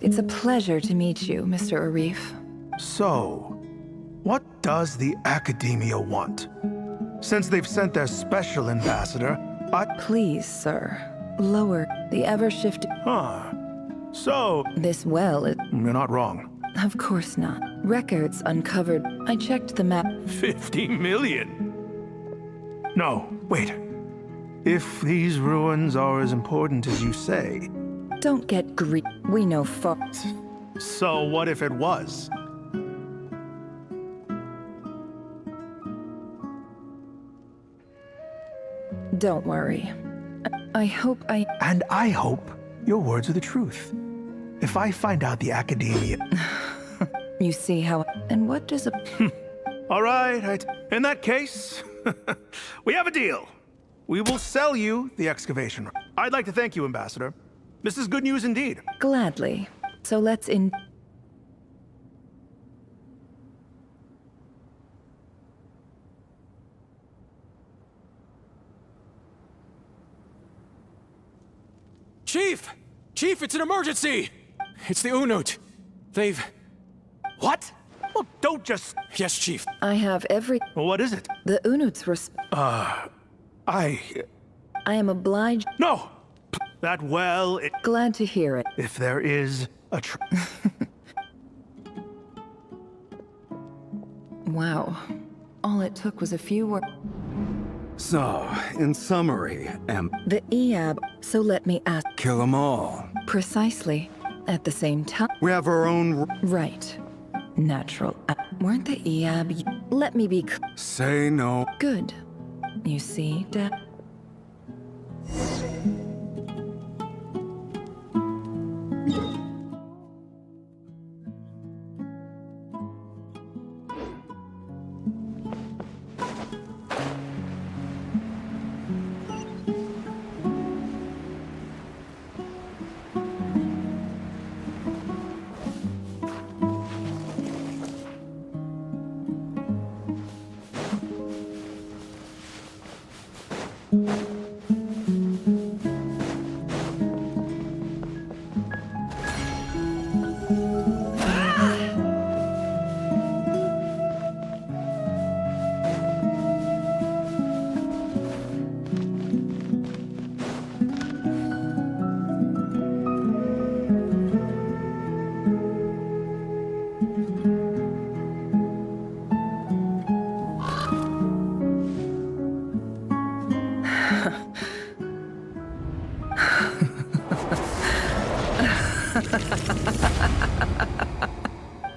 It's a pleasure to meet you, Mr. Arif. So, what does the Academia want? Since they've sent their special ambassador, Please, sir. Lower the ever-shifting... So... This well is... You're not wrong. Of course not. Records uncovered. I checked the map. 50 million? No, wait. If these ruins are as important as you say... Don't get greedy. We know far... So what if it was? Don't worry. I hope I... And I hope your words are the truth. If I find out the Academia... You see how... And what does a... All right. In that case, we have a deal. We will sell you the excavation. I'd like to thank you, Ambassador. This is good news indeed. Gladly. So let's in... Chief! Chief, it's an emergency! It's the Unut. They've... What? Well, don't just... Yes, Chief. I have every... Well, what is it? The Unuts I am obliged... No! That well, Glad to hear it. if there is a Wow. All it took was a few words. So, in summary, The EAB, so let me ask... kill them all. Precisely. At the same time... We have our own... Right. Natural. Weren't the EAB... Let me be... Say no. Good. You see, Dad?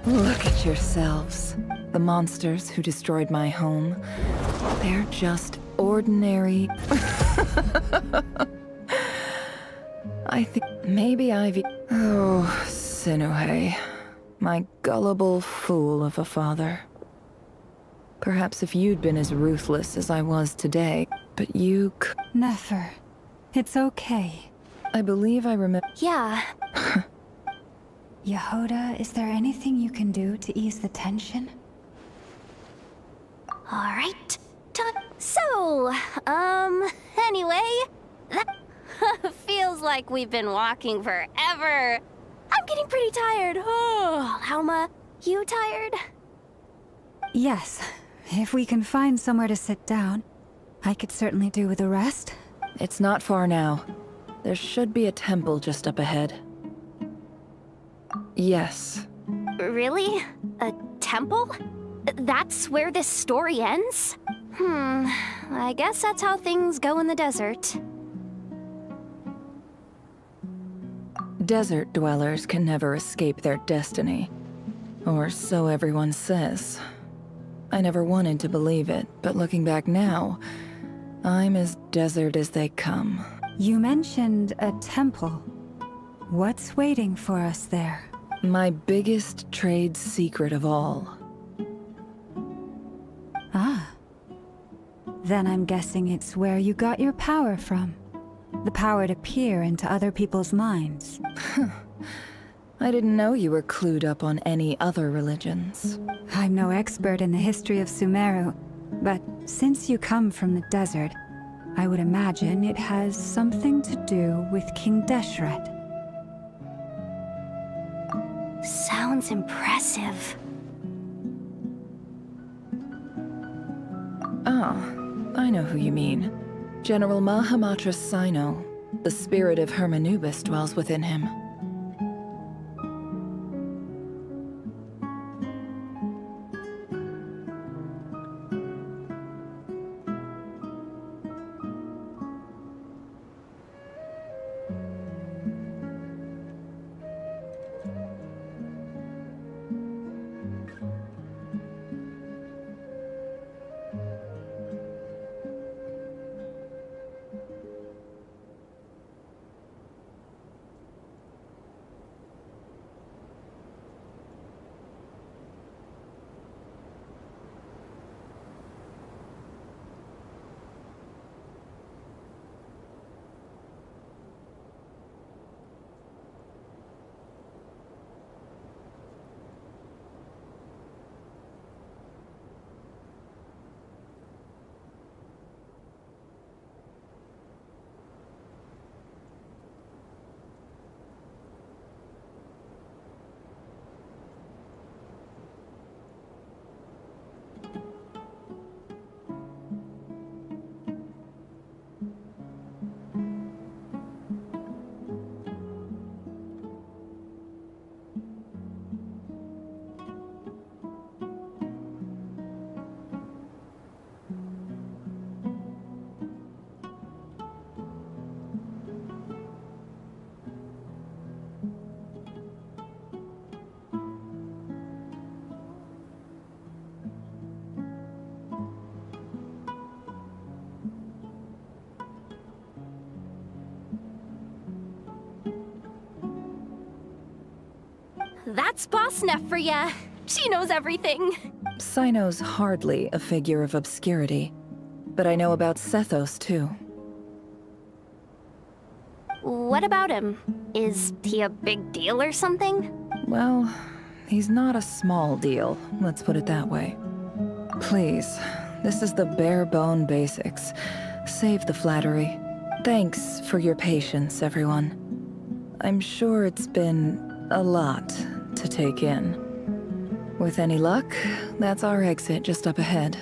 Look at yourselves. The monsters who destroyed my home. They're just ordinary... I think maybe I've... Oh, Sinuhe. My gullible fool of a father. Perhaps if you'd been as ruthless as I was today, but you Nefer, it's okay. I believe I remember... Yeah. Yehoda, is there anything you can do to ease the tension? Alright. So, anyway, Feels like we've been walking forever. I'm getting pretty tired. Oh, Alma, you tired? Yes, if we can find somewhere to sit down, I could certainly do with a rest. It's not far now. There should be a temple just up ahead. Yes. Really? A temple? That's where this story ends? I guess that's how things go in the desert. Desert dwellers can never escape their destiny. Or so everyone says. I never wanted to believe it, but looking back now, I'm as desert as they come. You mentioned a temple. What's waiting for us there? My biggest trade secret of all. Ah. Then I'm guessing it's where you got your power from. The power to peer into other people's minds. I didn't know you were clued up on any other religions. I'm no expert in the history of Sumeru, but since you come from the desert, I would imagine it has something to do with King Deshret. Sounds impressive. Ah, I know who you mean. General Mahamatra Sino. The spirit of Hermanubis dwells within him. That's Boss Neff for ya. She knows everything. Sino's hardly a figure of obscurity, but I know about Sethos too. What about him? Is he a big deal or something? Well, he's not a small deal, let's put it that way. Please, this is the bare bone basics. Save the flattery. Thanks for your patience, everyone. I'm sure it's been a lot to take in. With any luck, that's our exit just up ahead.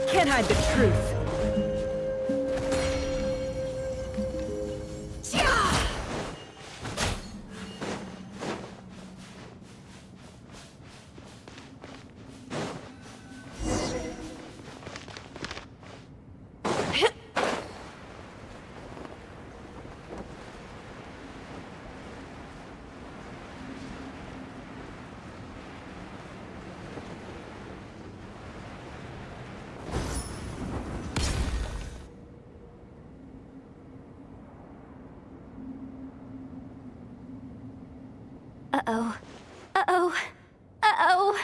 Can't hide the truth. Uh-oh. Uh-oh. Uh-oh.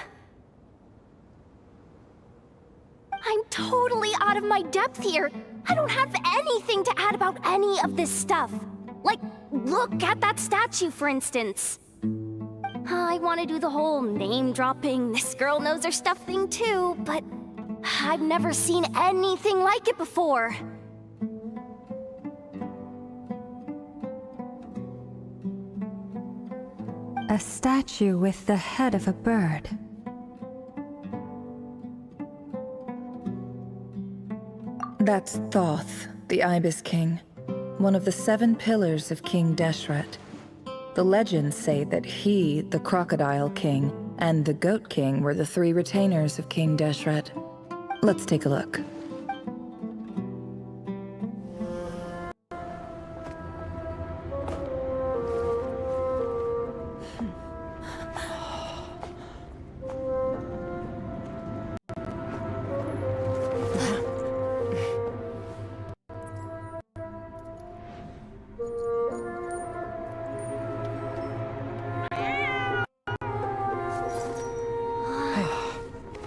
I'm totally out of my depth here. I don't have anything to add about any of this stuff. Like, look at that statue, for instance. I want to do the whole name-dropping, this girl knows her stuff thing too, but I've never seen anything like it before. A statue with the head of a bird. That's Thoth, the Ibis King, one of the 7 pillars of King Deshret. The legends say that he, the Crocodile King, and the Goat King were the 3 retainers of King Deshret. Let's take a look.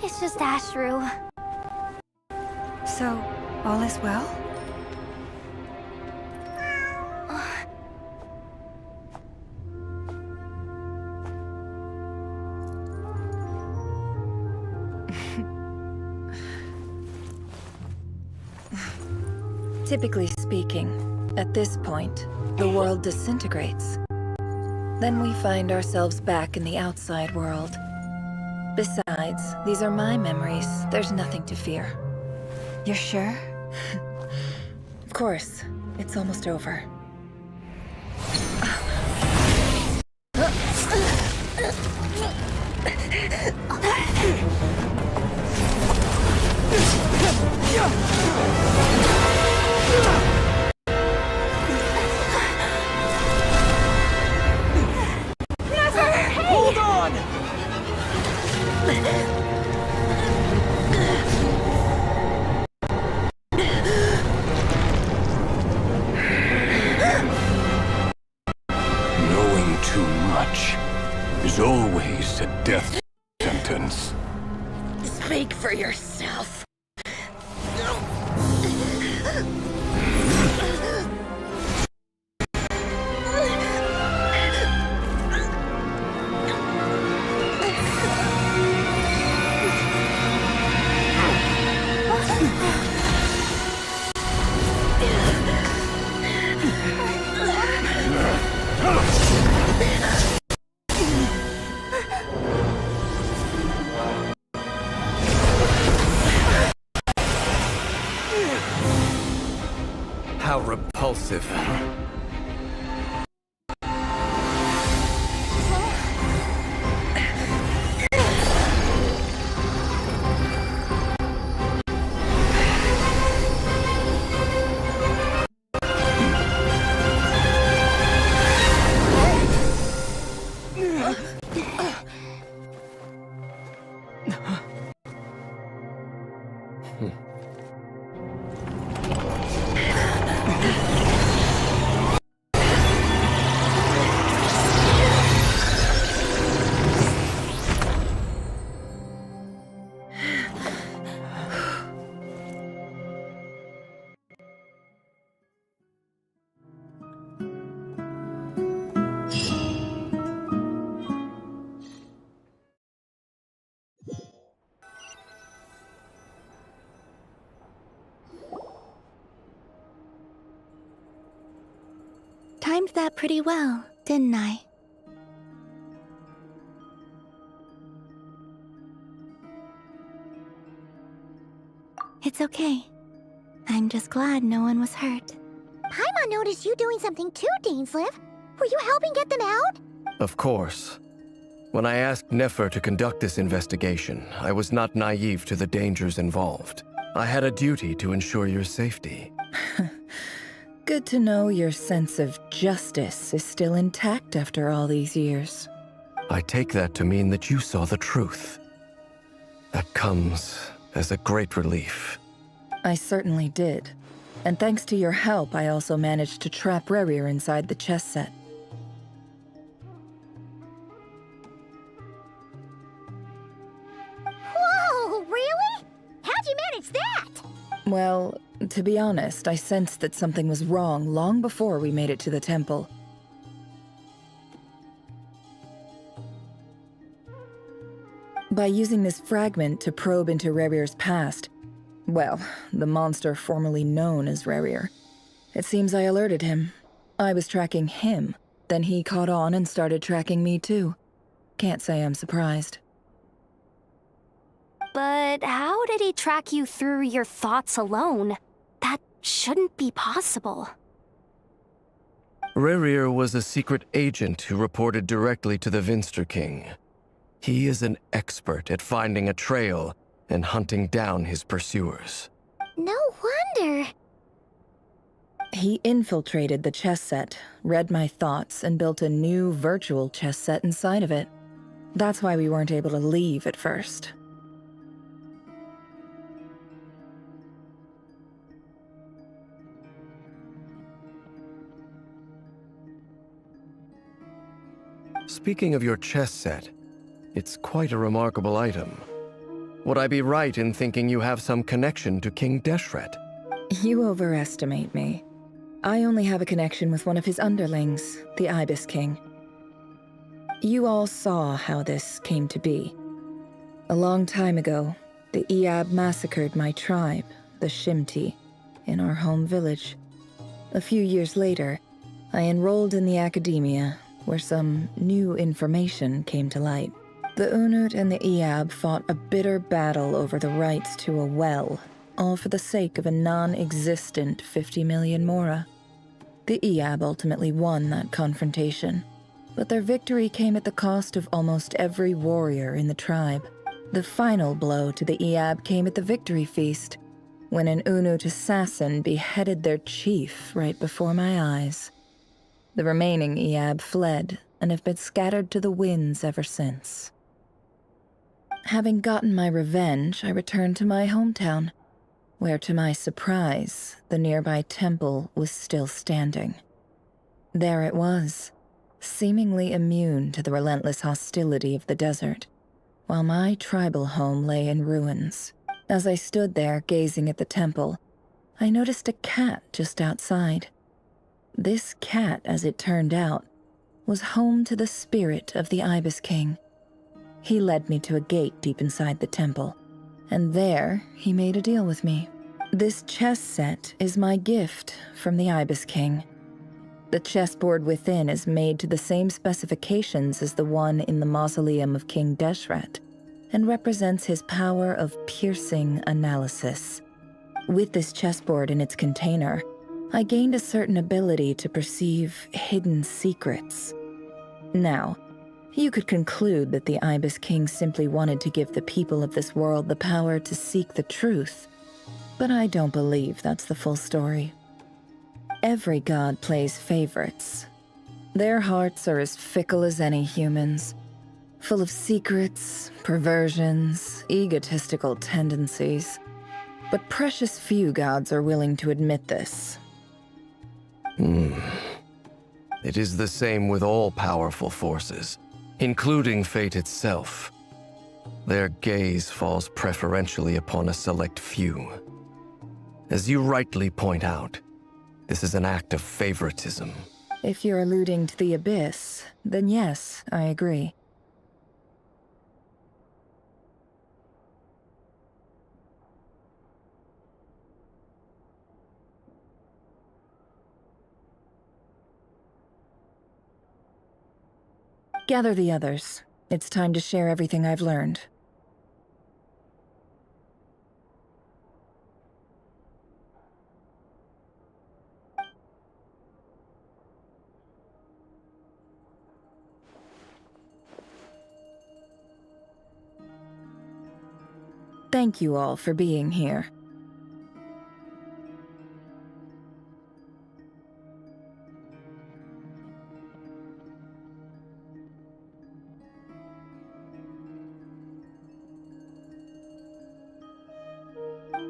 It's just Ashru. So, all is well? Typically speaking, at this point, the world disintegrates. Then we find ourselves back in the outside world. Besides, these are my memories. There's nothing to fear. You're sure? Of course. It's almost over. Hold on! Knowing too much is always a death sentence. Speak for yourself. How repulsive. Timed that pretty well, didn't I? It's okay. I'm just glad no one was hurt. Paimon noticed you doing something too, Dainsleif. Were you helping get them out? Of course. When I asked Nefer to conduct this investigation, I was not naive to the dangers involved. I had a duty to ensure your safety. Good to know your sense of justice is still intact after all these years. I take that to mean that you saw the truth. That comes as a great relief. I certainly did. And thanks to your help, I also managed to trap Rerir inside the chess set. Whoa, really? How'd you manage Well, to be honest, I sensed that something was wrong long before we made it to the temple. By using this fragment to probe into Rerir's past, well, the monster formerly known as Rerir, it seems I alerted him. I was tracking him, then he caught on and started tracking me too. Can't say I'm surprised. But how did he track you through your thoughts alone? That shouldn't be possible. Rerir was a secret agent who reported directly to the Vinster King. He is an expert at finding a trail and hunting down his pursuers. No wonder. He infiltrated the chess set, read my thoughts, and built a new virtual chess set inside of it. That's why we weren't able to leave at first. Speaking of your chess set, it's quite a remarkable item. Would I be right in thinking you have some connection to King Deshret? You overestimate me. I only have a connection with one of his underlings, the Ibis King. You all saw how this came to be. A long time ago, the Iab massacred my tribe, the Shimti, in our home village. A few years later, I enrolled in the academia, where some new information came to light. The Unut and the Iab fought a bitter battle over the rights to a well, all for the sake of a non-existent 50 million mora. The Iab ultimately won that confrontation, but their victory came at the cost of almost every warrior in the tribe. The final blow to the Iab came at the victory feast, when an Unut assassin beheaded their chief right before my eyes. The remaining Iab fled and have been scattered to the winds ever since. Having gotten my revenge, I returned to my hometown, where to my surprise, the nearby temple was still standing. There it was, seemingly immune to the relentless hostility of the desert, while my tribal home lay in ruins. As I stood there gazing at the temple, I noticed a cat just outside. This cat, as it turned out, was home to the spirit of the Ibis King. He led me to a gate deep inside the temple, and there he made a deal with me. This chess set is my gift from the Ibis King. The chessboard within is made to the same specifications as the one in the mausoleum of King Deshret, and represents his power of piercing analysis. With this chessboard in its container, I gained a certain ability to perceive hidden secrets. Now, you could conclude that the Ibis King simply wanted to give the people of this world the power to seek the truth, but I don't believe that's the full story. Every god plays favorites. Their hearts are as fickle as any human's, full of secrets, perversions, egotistical tendencies. But precious few gods are willing to admit this. It is the same with all powerful forces, including fate itself. Their gaze falls preferentially upon a select few. As you rightly point out, this is an act of favoritism. If you're alluding to the Abyss, then yes, I agree. Gather the others. It's time to share everything I've learned. Thank you all for being here.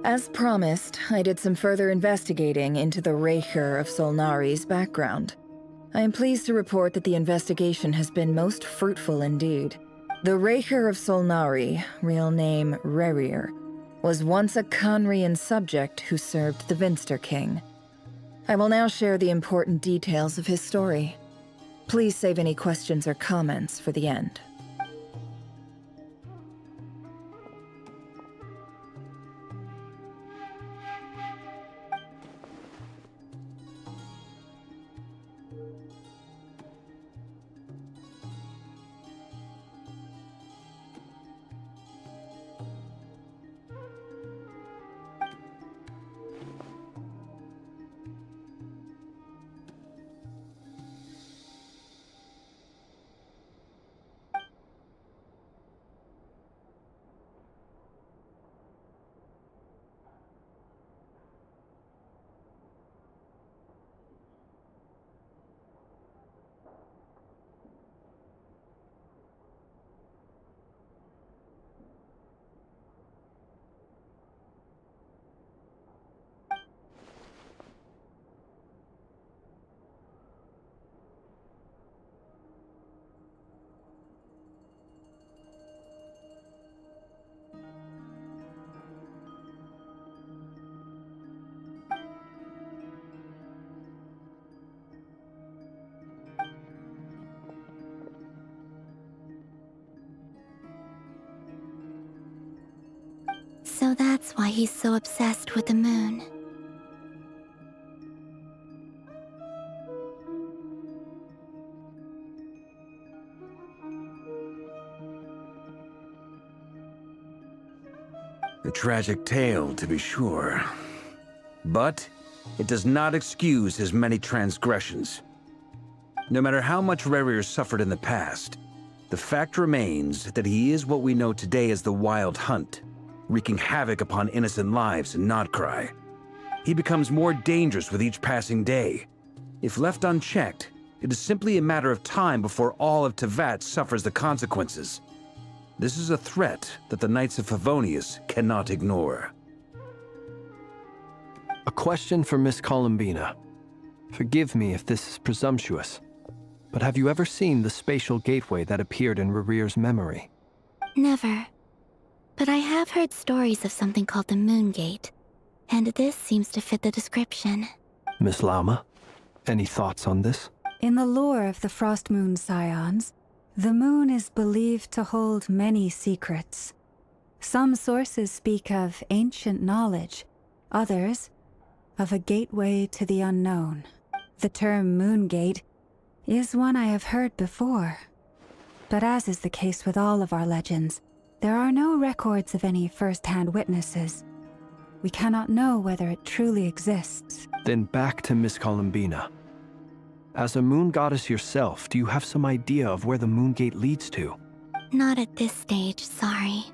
As promised, I did some further investigating into the Rerir of Solnari's background. I am pleased to report that the investigation has been most fruitful indeed. The Rerir of Solnari, real name Rerir, was once a Conrian subject who served the Vinster King. I will now share the important details of his story. Please save any questions or comments for the end. So that's why he's so obsessed with the moon. A tragic tale, to be sure. But it does not excuse his many transgressions. No matter how much Rerir suffered in the past, the fact remains that he is what we know today as the Wild Hunt, wreaking havoc upon innocent lives in Notcry. He becomes more dangerous with each passing day. If left unchecked, it is simply a matter of time before all of Teyvat suffers the consequences. This is a threat that the Knights of Favonius cannot ignore. A question for Miss Columbina. Forgive me if this is presumptuous, but have you ever seen the spatial gateway that appeared in Rerir's memory? Never. But I have heard stories of something called the Moon Gate, and this seems to fit the description. Miss Lama, any thoughts on this? In the lore of the Frost Moon Scions, the moon is believed to hold many secrets. Some sources speak of ancient knowledge, others of a gateway to the unknown. The term Moon Gate is one I have heard before. But as is the case with all of our legends, there are no records of any first-hand witnesses. We cannot know whether it truly exists. Then back to Miss Columbina. As a moon goddess yourself, do you have some idea of where the Moon Gate leads to? Not at this stage, sorry.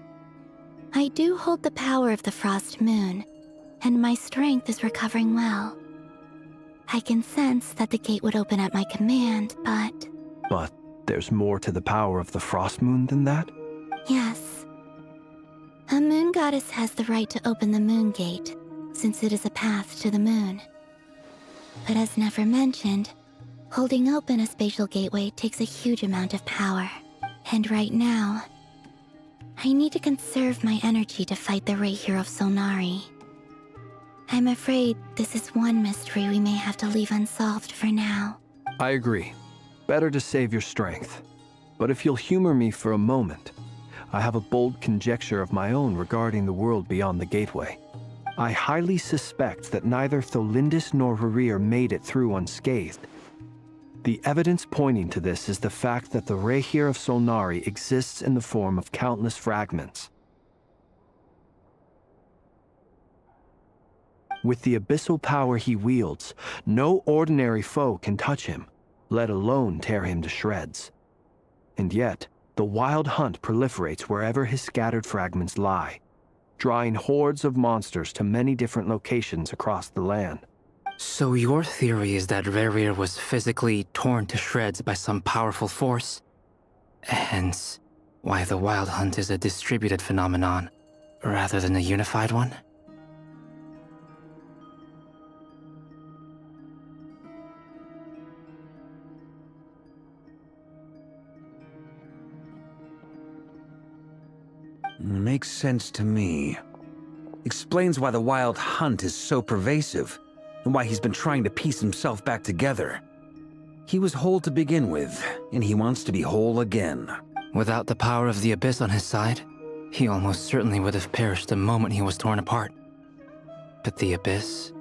I do hold the power of the Frost Moon, and my strength is recovering well. I can sense that the gate would open at my command, but... But there's more to the power of the Frost Moon than that? Yes. A moon goddess has the right to open the Moon Gate, since it is a path to the moon. But as never mentioned, holding open a spatial gateway takes a huge amount of power. And right now, I need to conserve my energy to fight the Reihir of Solnari. I'm afraid this is one mystery we may have to leave unsolved for now. I agree. Better to save your strength. But if you'll humor me for a moment, I have a bold conjecture of my own regarding the world beyond the gateway. I highly suspect that neither Tholindis nor Rerir made it through unscathed. The evidence pointing to this is the fact that the Reihir of Solnari exists in the form of countless fragments. With the abyssal power he wields, no ordinary foe can touch him, let alone tear him to shreds. And yet, the Wild Hunt proliferates wherever his scattered fragments lie, drawing hordes of monsters to many different locations across the land. So your theory is that Rerir was physically torn to shreds by some powerful force? Hence, why the Wild Hunt is a distributed phenomenon, rather than a unified one? Makes sense to me. explains why the Wild Hunt is so pervasive, and why he's been trying to piece himself back together. He was whole to begin with, and he wants to be whole again. Without the power of the Abyss on his side, he almost certainly would have perished the moment he was torn apart. But the Abyss,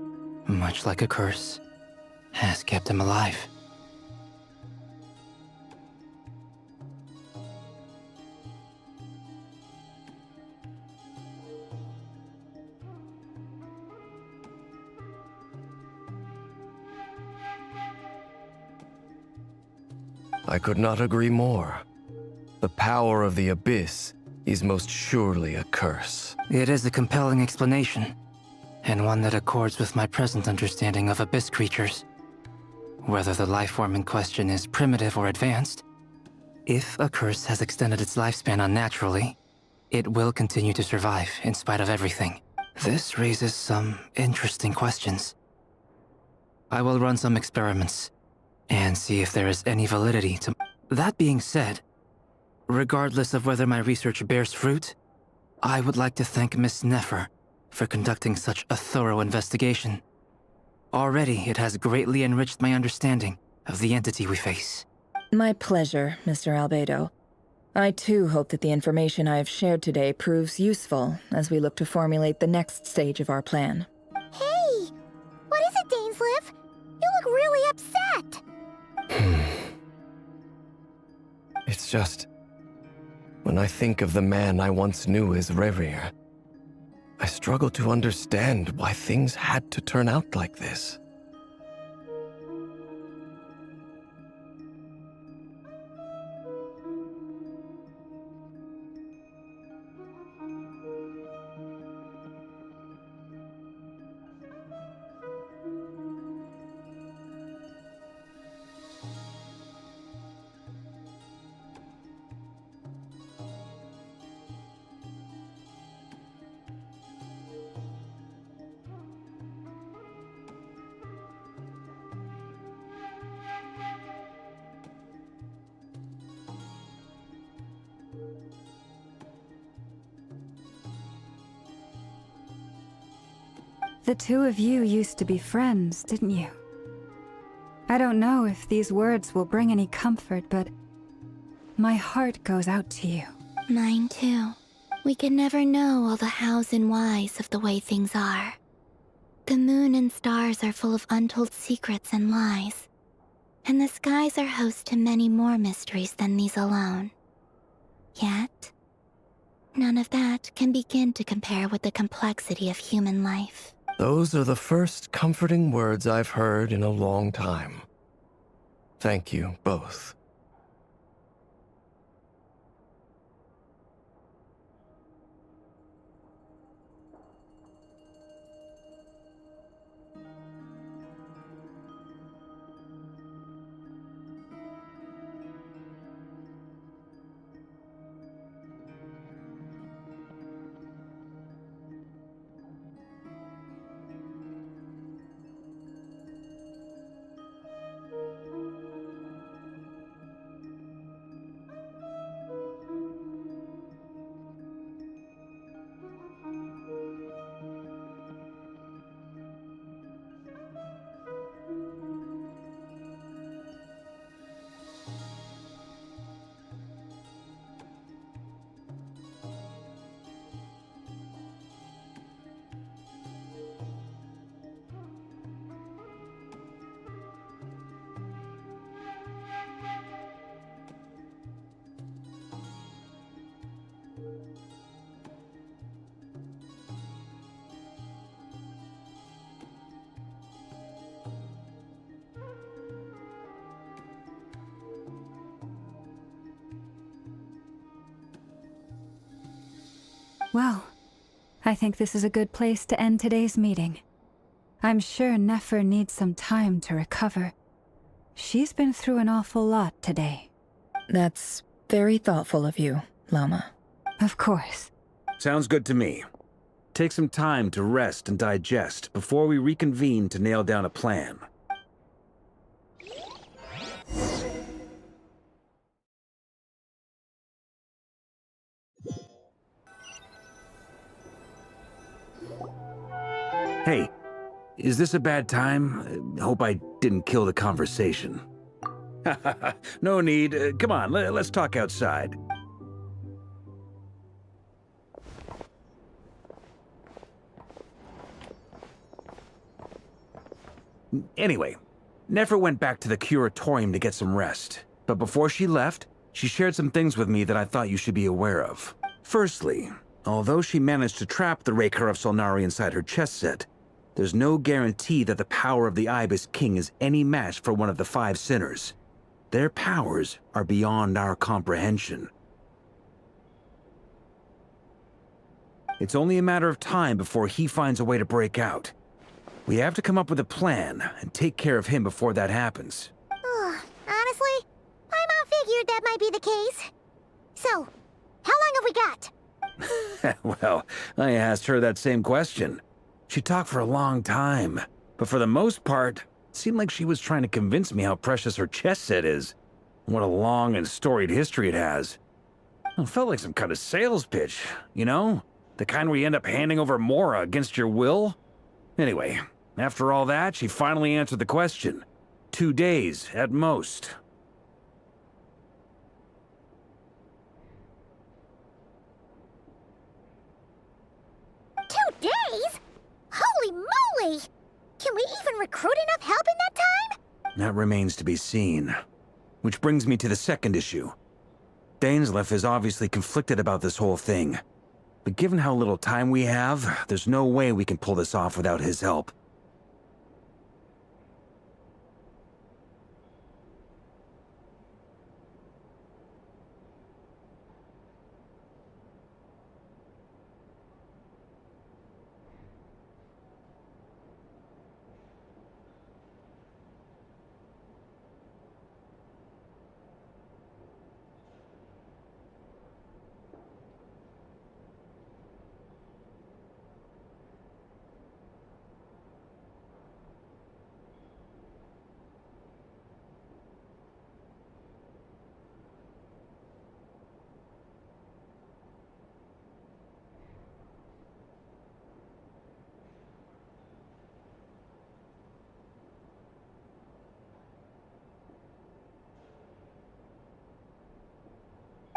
much like a curse, has kept him alive. I could not agree more. The power of the Abyss is most surely a curse. It is a compelling explanation, and one that accords with my present understanding of Abyss creatures. Whether the life form in question is primitive or advanced, if a curse has extended its lifespan unnaturally, it will continue to survive in spite of everything. This raises some interesting questions. I will run some experiments and see if there is any validity to... That being said, regardless of whether my research bears fruit, I would like to thank Miss Nefer for conducting such a thorough investigation. Already, it has greatly enriched my understanding of the entity we face. My pleasure, Mr. Albedo. I too hope that the information I have shared today proves useful as we look to formulate the next stage of our plan. Hey! What is it, Dainsleif? You look really upset! It's just... when I think of the man I once knew as Rerir, I struggle to understand why things had to turn out like this. The two of you used to be friends, didn't you? I don't know if these words will bring any comfort, but my heart goes out to you. Mine too. We can never know all the hows and whys of the way things are. The moon and stars are full of untold secrets and lies, and the skies are host to many more mysteries than these alone. Yet, none of that can begin to compare with the complexity of human life. Those are the first comforting words I've heard in a long time. Thank you, both. Well, I think this is a good place to end today's meeting. I'm sure Nefer needs some time to recover. She's been through an awful lot today. That's very thoughtful of you, Lama. Of course. Sounds good to me. Take some time to rest and digest before we reconvene to nail down a plan. Hey, is this a bad time? Hope I didn't kill the conversation. No need. Come on, let's talk outside. Anyway, Nefer went back to the curatorium to get some rest. But before she left, she shared some things with me that I thought you should be aware of. Firstly, although she managed to trap the Raker of Solnari inside her chest set, there's no guarantee that the power of the Ibis King is any match for one of the 5 sinners. Their powers are beyond our comprehension. It's only a matter of time before he finds a way to break out. We have to come up with a plan and take care of him before that happens. Honestly, my mom figured that might be the case. So, how long have we got? Well, I asked her that same question. She talked for a long time, but for the most part, it seemed like she was trying to convince me how precious her chess set is. What a long and storied history it has. It felt like some kind of sales pitch, you know? The kind where you end up handing over Mora against your will. Anyway, after all that, she finally answered the question. 2 days, at most. Days? Holy moly! Can we even recruit enough help in that time? That remains to be seen. Which brings me to the second issue. Dainsleif is obviously conflicted about this whole thing. But given how little time we have, there's no way we can pull this off without his help.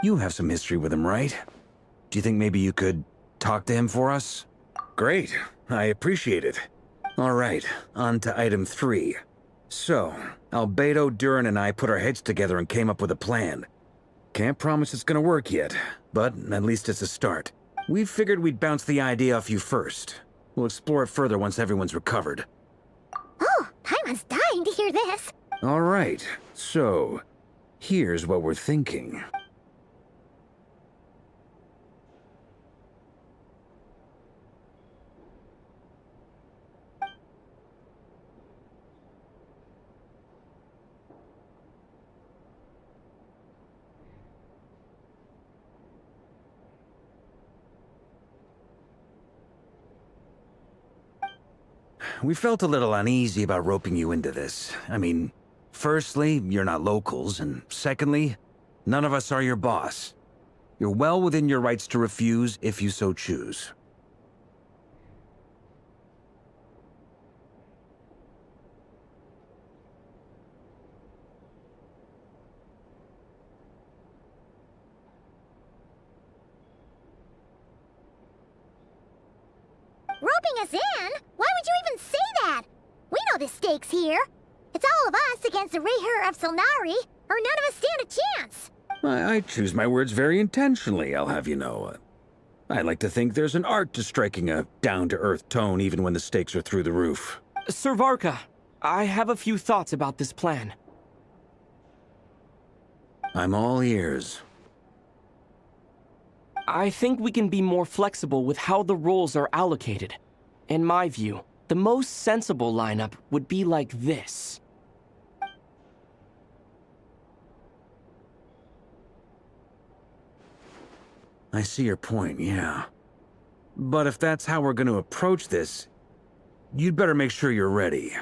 You have some history with him, right? Do you think maybe you could talk to him for us? Great. I appreciate it. All right, on to item 3. So, Albedo, Durin, and I put our heads together and came up with a plan. Can't promise it's gonna work yet, but at least it's a start. We figured we'd bounce the idea off you first. We'll explore it further once everyone's recovered. Oh, Paimon's dying to hear this. All right, so here's what we're thinking. We felt a little uneasy about roping you into this. I mean, firstly, you're not locals, and secondly, none of us are your boss. You're well within your rights to refuse if you so choose. Roping us in? Why would you even say that? We know the stakes here. It's all of us against the Rayher of Solnari, or none of us stand a chance. I choose my words very intentionally, I'll have you know. I like to think there's an art to striking a down-to-earth tone even when the stakes are through the roof. Sir Varka, I have a few thoughts about this plan. I'm all ears. I think we can be more flexible with how the roles are allocated. In my view, the most sensible lineup would be like this. I see your point, yeah. But if that's how we're going to approach this, you'd better make sure you're ready.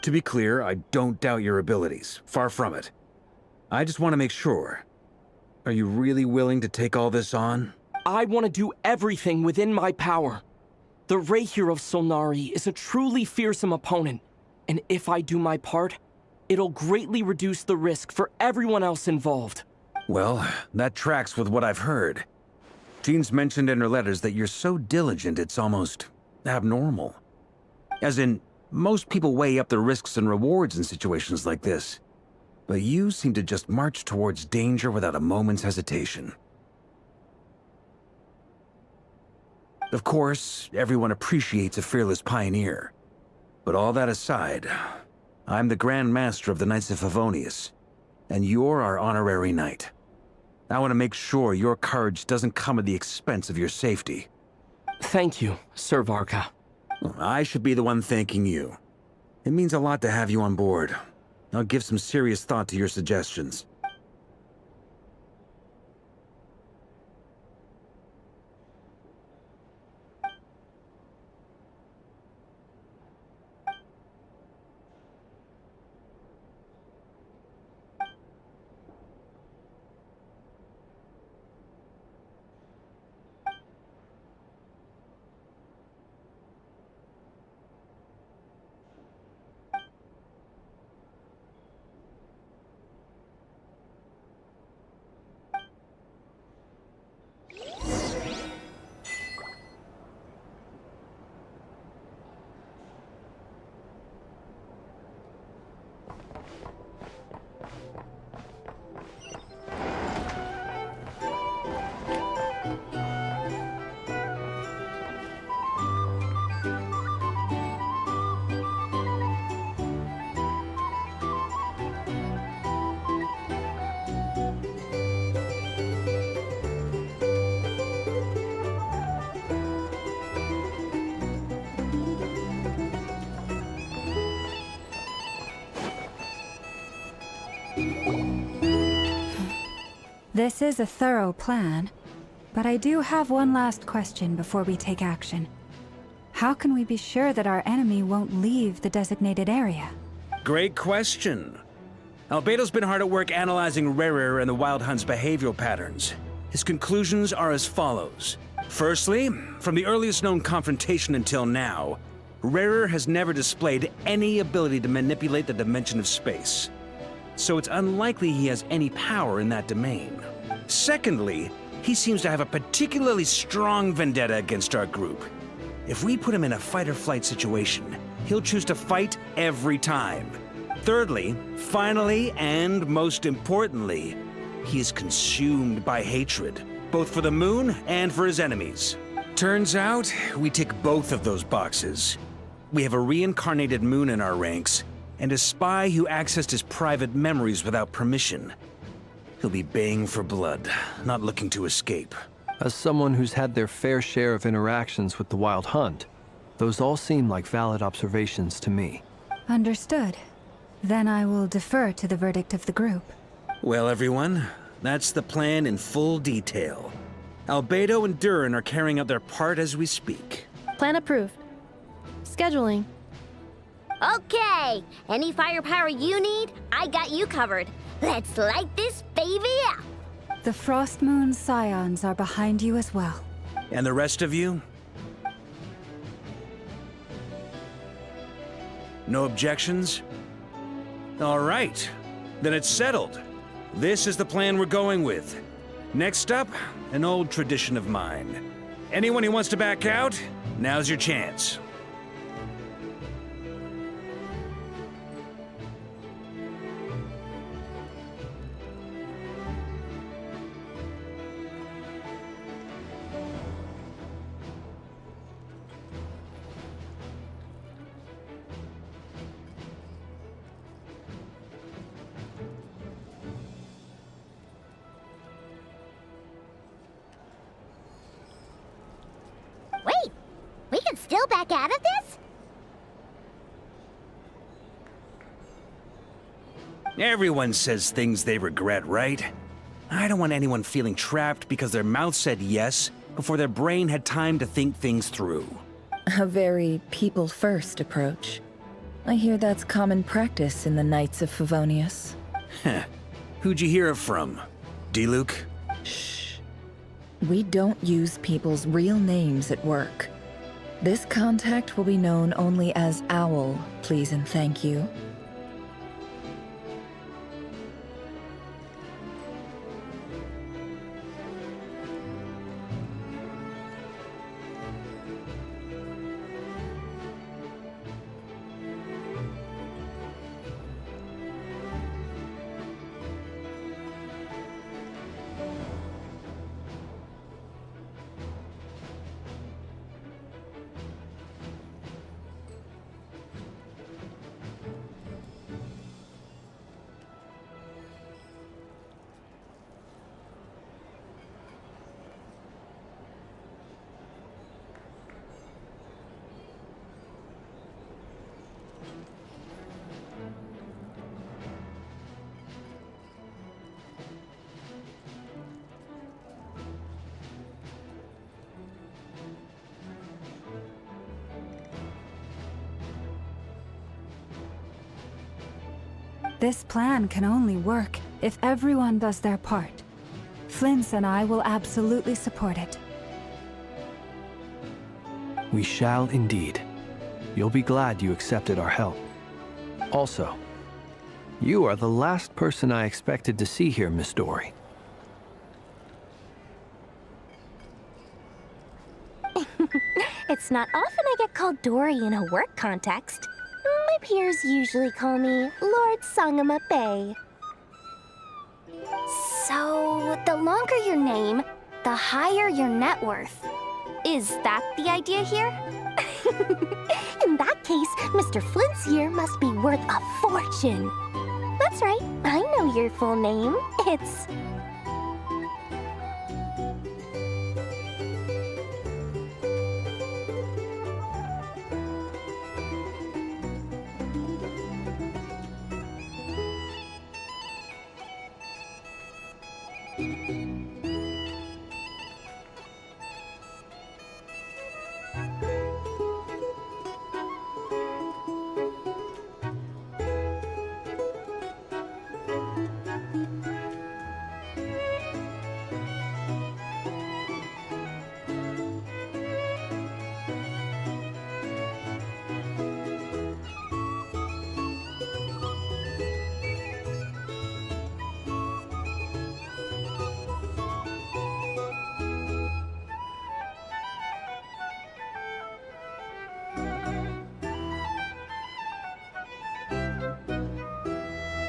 To be clear, I don't doubt your abilities. Far from it. I just want to make sure. Are you really willing to take all this on? I want to do everything within my power. The Rahier of Solnari is a truly fearsome opponent, and if I do my part, it'll greatly reduce the risk for everyone else involved. Well, that tracks with what I've heard. Jean's mentioned in her letters that you're so diligent it's almost abnormal. As in, most people weigh up the risks and rewards in situations like this. But you seem to just march towards danger without a moment's hesitation. Of course, everyone appreciates a fearless pioneer. But all that aside, I'm the Grand Master of the Knights of Favonius, and you're our honorary knight. I want to make sure your courage doesn't come at the expense of your safety. Thank you, Sir Varka. I should be the one thanking you. It means a lot to have you on board. I'll give some serious thought to your suggestions. This is a thorough plan, but I do have one last question before we take action. How can we be sure that our enemy won't leave the designated area? Great question. Albedo's been hard at work analyzing Rarer and the Wild Hunt's behavioral patterns. His conclusions are as follows. Firstly, from the earliest known confrontation until now, Rarer has never displayed any ability to manipulate the dimension of space. So it's unlikely he has any power in that domain. Secondly, he seems to have a particularly strong vendetta against our group. If we put him in a fight-or-flight situation, he'll choose to fight every time. Thirdly, finally, and most importantly, he is consumed by hatred, both for the moon and for his enemies. Turns out, we tick both of those boxes. We have a reincarnated moon in our ranks, and a spy who accessed his private memories without permission. He'll be baying for blood, not looking to escape. As someone who's had their fair share of interactions with the Wild Hunt, those all seem like valid observations to me. Understood. Then I will defer to the verdict of the group. Well, everyone, that's the plan in full detail. Albedo and Durin are carrying out their part as we speak. Plan approved. Scheduling. Okay, any firepower you need, I got you covered. Let's light this baby up. The Frost Moon Scions are behind you as well. And the rest of you? No objections? All right, then it's settled. This is the plan we're going with. Next up, an old tradition of mine. Anyone who wants to back out, now's your chance. Wait, we can still back out of this? Everyone says things they regret, right? I don't want anyone feeling trapped because their mouth said yes before their brain had time to think things through. A very people-first approach. I hear that's common practice in the Knights of Favonius. Heh. Who'd you hear it from? D-Luke? Shh. We don't use people's real names at work. This contact will be known only as Owl, please and thank you. This plan can only work if everyone does their part. Flint's and I will absolutely support it. We shall indeed. You'll be glad you accepted our help. Also, you are the last person I expected to see here, Miss Dory. It's not often I get called Dory in a work context. My peers usually call me Lord Sangama Bay. So, the longer your name, the higher your net worth. Is that the idea here? In that case, Mr. Flint's year must be worth a fortune. That's right, I know your full name. It's...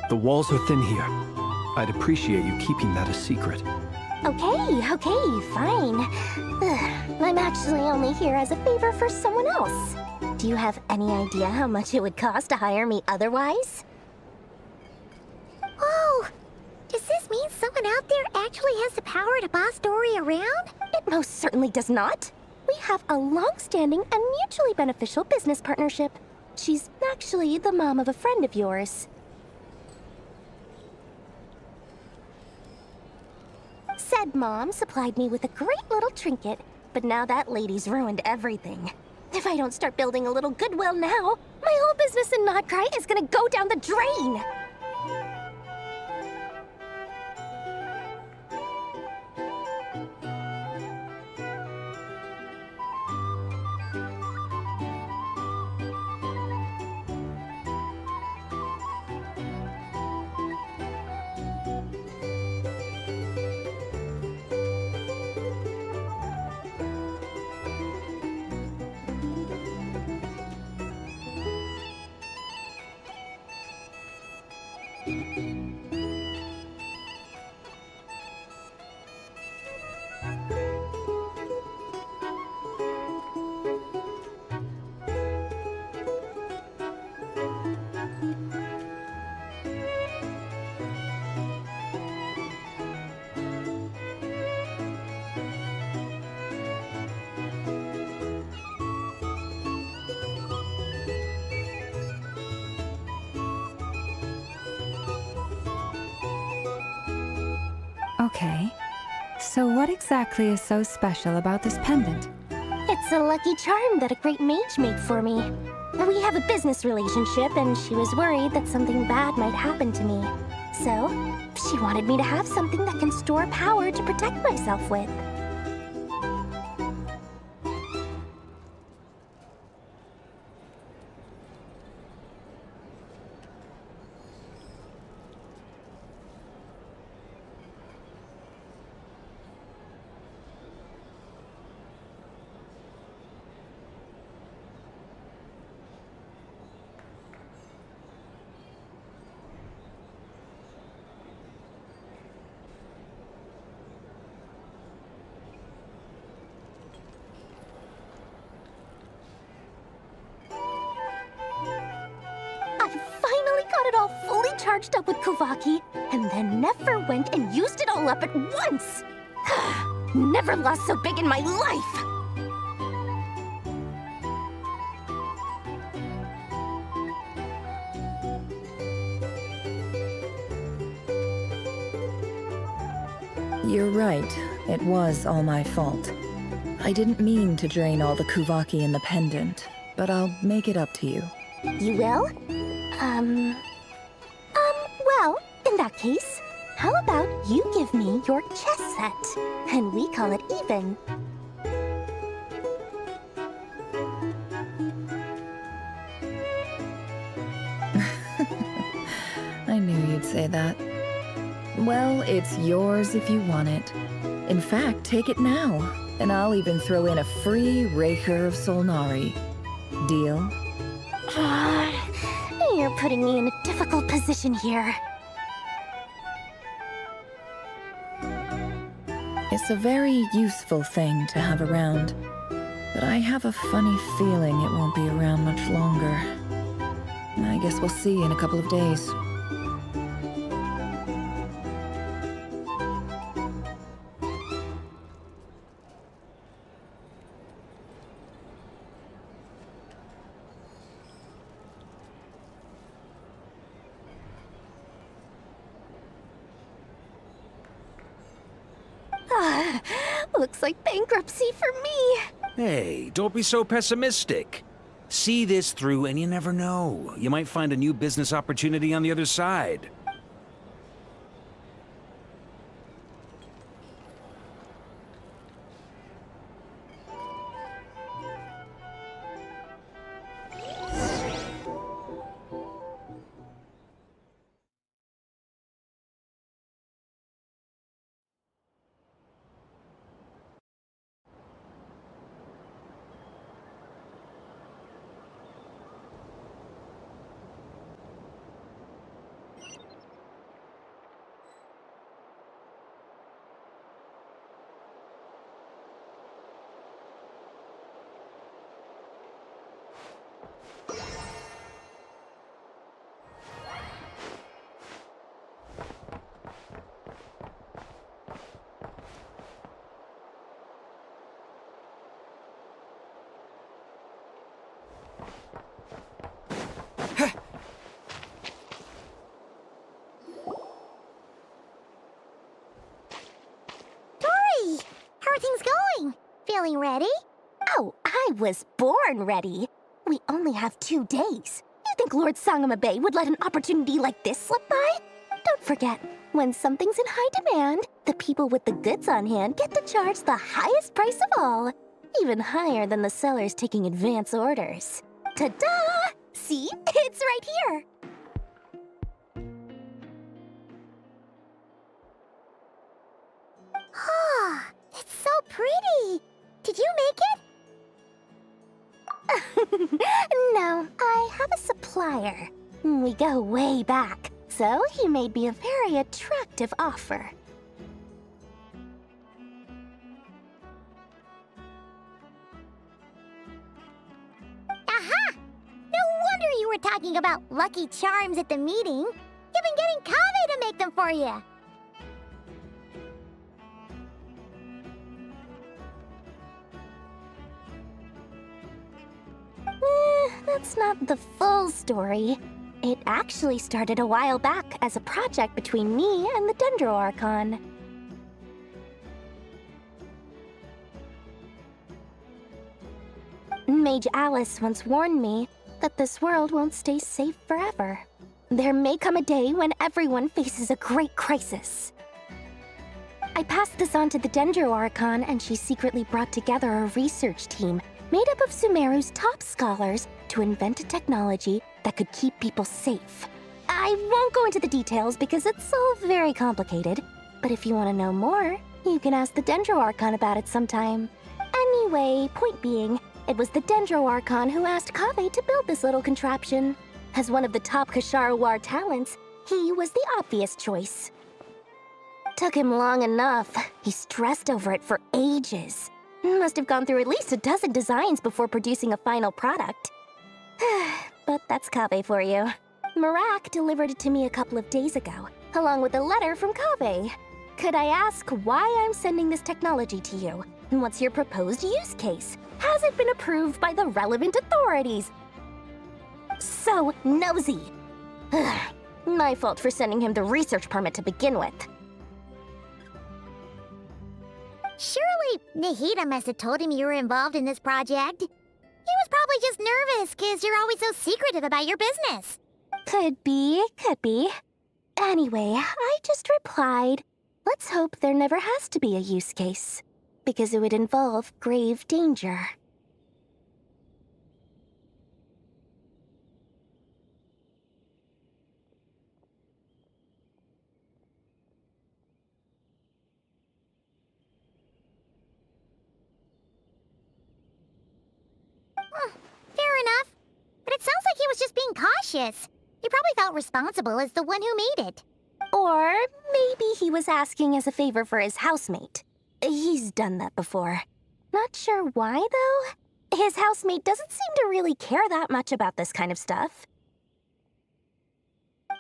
The walls are thin here. I'd appreciate you keeping that a secret. Okay, fine. I'm actually only here as a favor for someone else. Do you have any idea how much it would cost to hire me otherwise? Oh! Does this mean someone out there actually has the power to boss Dory around? It most certainly does not. We have a long-standing and mutually beneficial business partnership. She's actually the mom of a friend of yours. Said mom supplied me with a great little trinket, but now that lady's ruined everything. If I don't start building a little goodwill now, my whole business in Nodcry is gonna go down the drain! Okay. So what exactly is so special about this pendant? It's a lucky charm that a great mage made for me. We have a business relationship, and she was worried that something bad might happen to me. So, she wanted me to have something that can store power to protect myself with. charged up with Kuvaki, and then never went and used it all up at once! Never lost so big in my life! You're right. It was all my fault. I didn't mean to drain all the Kuvaki in the pendant, but I'll make it up to you. You will? Well, in that case, how about you give me your chess set, and we call it even. I knew you'd say that. Well, it's yours if you want it. In fact, take it now, and I'll even throw in a free Raker of Solnari. Deal? You're putting me in a difficult position here. It's a very useful thing to have around, but I have a funny feeling it won't be around much longer. I guess we'll see in a couple of days. Looks like bankruptcy for me. Hey, don't be so pessimistic. See this through and you never know. You might find a new business opportunity on the other side. How are things going? Feeling ready? Oh, I was born ready. We only have 2 days. You think Lord Sangamabe would let an opportunity like this slip by? Don't forget, when something's in high demand, the people with the goods on hand get to charge the highest price of all. Even higher than the sellers taking advance orders. Ta-da! See? It's right here! Ah, it's so pretty! Did you make it? No, I have a supplier. We go way back, so he made me a very attractive offer. Aha! No wonder you were talking about Lucky Charms at the meeting. You've been getting Kaveh to make them for you. That's not the full story. It actually started a while back as a project between me and the Dendro Archon. Mage Alice once warned me that this world won't stay safe forever. There may come a day when everyone faces a great crisis. I passed this on to the Dendro Archon, and she secretly brought together a research team made up of Sumeru's top scholars to invent a technology that could keep people safe. I won't go into the details because it's all very complicated, but if you want to know more, you can ask the Dendro Archon about it sometime. Anyway, point being, it was the Dendro Archon who asked Kaveh to build this little contraption. As one of the top Kashara War talents, he was the obvious choice. Took him long enough. He stressed over it for ages. Must have gone through at least a dozen designs before producing a final product. But that's Kaveh for you. Marak delivered it to me a couple of days ago, along with a letter from Kaveh. Could I ask why I'm sending this technology to you? And what's your proposed use case? Has it been approved by the relevant authorities? So nosy. Ugh, my fault for sending him the research permit to begin with. Surely Nahida must have told him you were involved in this project. He was probably just nervous because you're always so secretive about your business. Could be, could be. Anyway, I just replied, let's hope there never has to be a use case, because it would involve grave danger. Fair enough. But it sounds like he was just being cautious. He probably felt responsible as the one who made it. Or maybe he was asking as a favor for his housemate. He's done that before. Not sure why, though. His housemate doesn't seem to really care that much about this kind of stuff.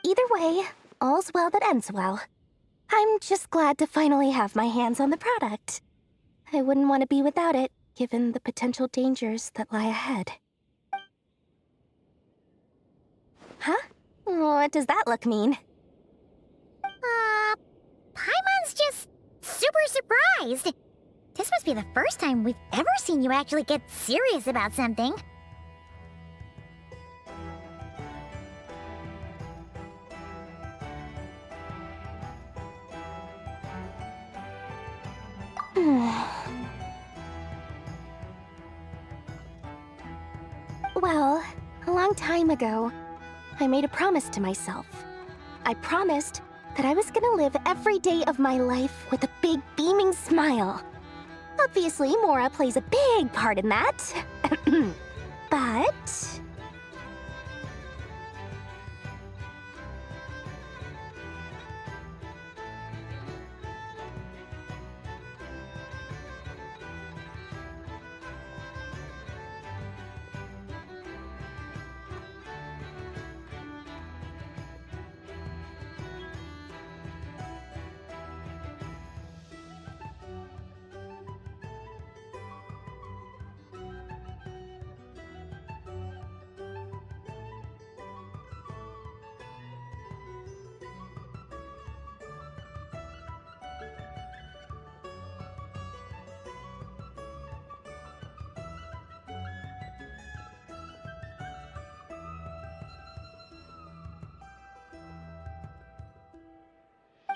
Either way, all's well that ends well. I'm just glad to finally have my hands on the product. I wouldn't want to be without it, given the potential dangers that lie ahead. Huh? What does that look mean? Paimon's just super surprised. This must be the first time we've ever seen you actually get serious about something. Well, a long time ago, I made a promise to myself. I promised that I was gonna live every day of my life with a big beaming smile. Obviously, Mora plays a big part in that. But...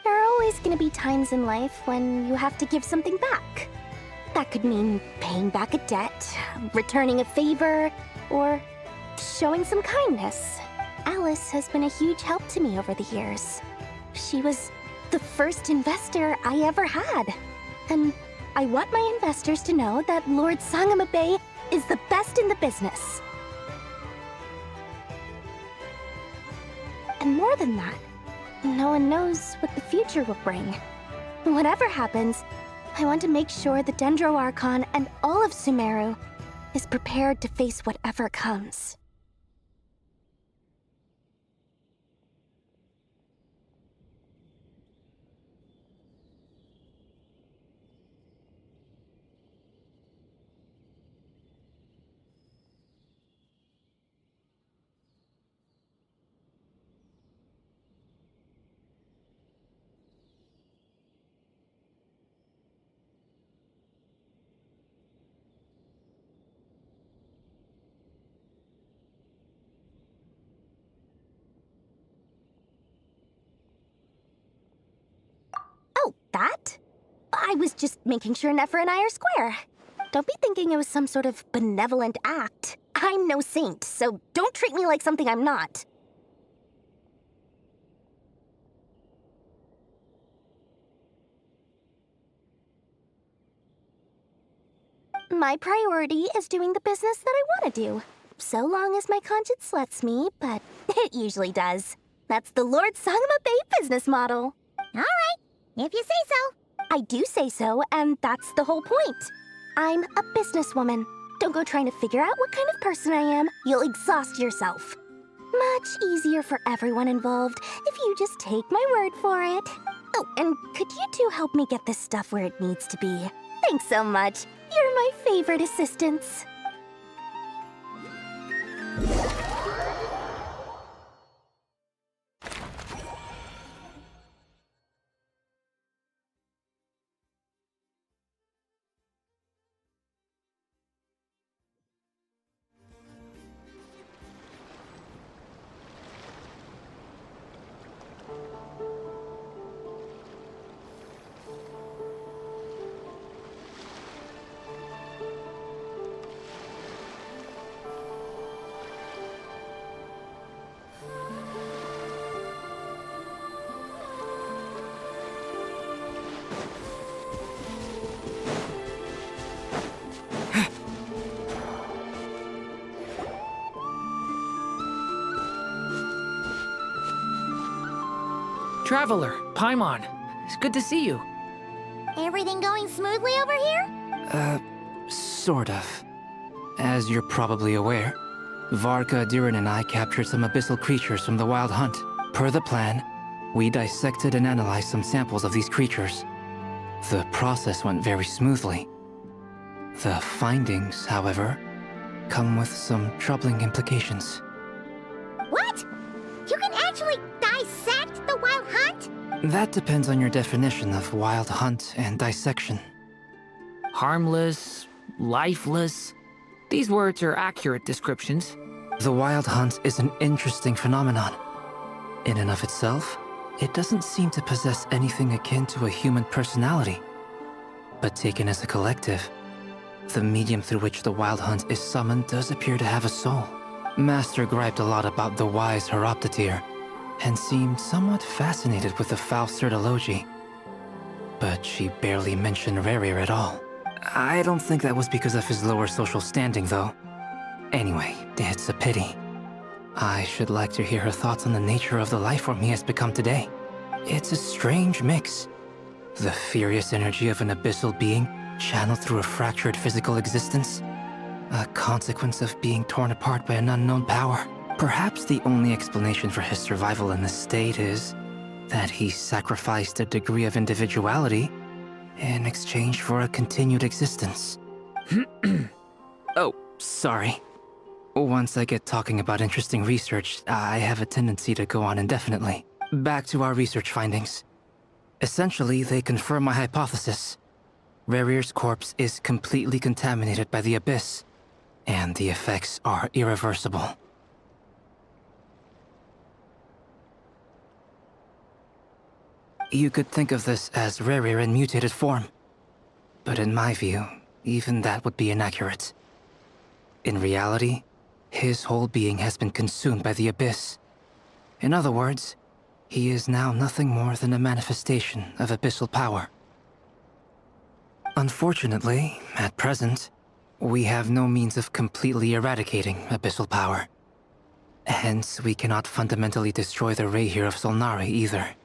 there are always gonna be times in life when you have to give something back. That could mean paying back a debt, returning a favor, or showing some kindness. Alice has been a huge help to me over the years. She was the first investor I ever had. And I want my investors to know that Lord Sangamabe is the best in the business. And more than that, no one knows what the future will bring. Whatever happens, I want to make sure the Dendro Archon and all of Sumeru is prepared to face whatever comes. Oh, that? I was just making sure Nefer and I are square. Don't be thinking it was some sort of benevolent act. I'm no saint, so don't treat me like something I'm not. My priority is doing the business that I want to do, so long as my conscience lets me, but it usually does. That's the Lord Sangamabe business model. All right, if you say so. I do say so, and that's the whole point. I'm a businesswoman. Don't go trying to figure out what kind of person I am. You'll exhaust yourself. Much easier for everyone involved if you just take my word for it. Oh, and could you two help me get this stuff where it needs to be? Thanks so much. You're my favorite assistants. Traveler, Paimon, it's good to see you. Everything going smoothly over here? Sort of. As you're probably aware, Varka, Durin, and I captured some abyssal creatures from the Wild Hunt. Per the plan, we dissected and analyzed some samples of these creatures. The process went very smoothly. The findings, however, come with some troubling implications. What? You can actually dissect the Wild Hunt? That depends on your definition of Wild Hunt and dissection. Harmless, lifeless. These words are accurate descriptions. The Wild Hunt is an interesting phenomenon. In and of itself, it doesn't seem to possess anything akin to a human personality. But taken as a collective, the medium through which the Wild Hunt is summoned does appear to have a soul. Master griped a lot about the wise Horoptetyr, and seemed somewhat fascinated with the foul Certology. But she barely mentioned Rerir at all. I don't think that was because of his lower social standing, though. Anyway, it's a pity. I should like to hear her thoughts on the nature of the life form he has become today. It's a strange mix. The furious energy of an abyssal being channeled through a fractured physical existence. A consequence of being torn apart by an unknown power. Perhaps the only explanation for his survival in this state is that he sacrificed a degree of individuality in exchange for a continued existence. Oh, sorry. Once I get talking about interesting research, I have a tendency to go on indefinitely. Back to our research findings. Essentially, they confirm my hypothesis. Rerir's corpse is completely contaminated by the Abyss, and the effects are irreversible. You could think of this as Rerir in mutated form. But in my view, even that would be inaccurate. In reality, his whole being has been consumed by the Abyss. In other words, he is now nothing more than a manifestation of abyssal power. Unfortunately, at present, we have no means of completely eradicating abyssal power. Hence, we cannot fundamentally destroy the Reihir of Solnari either.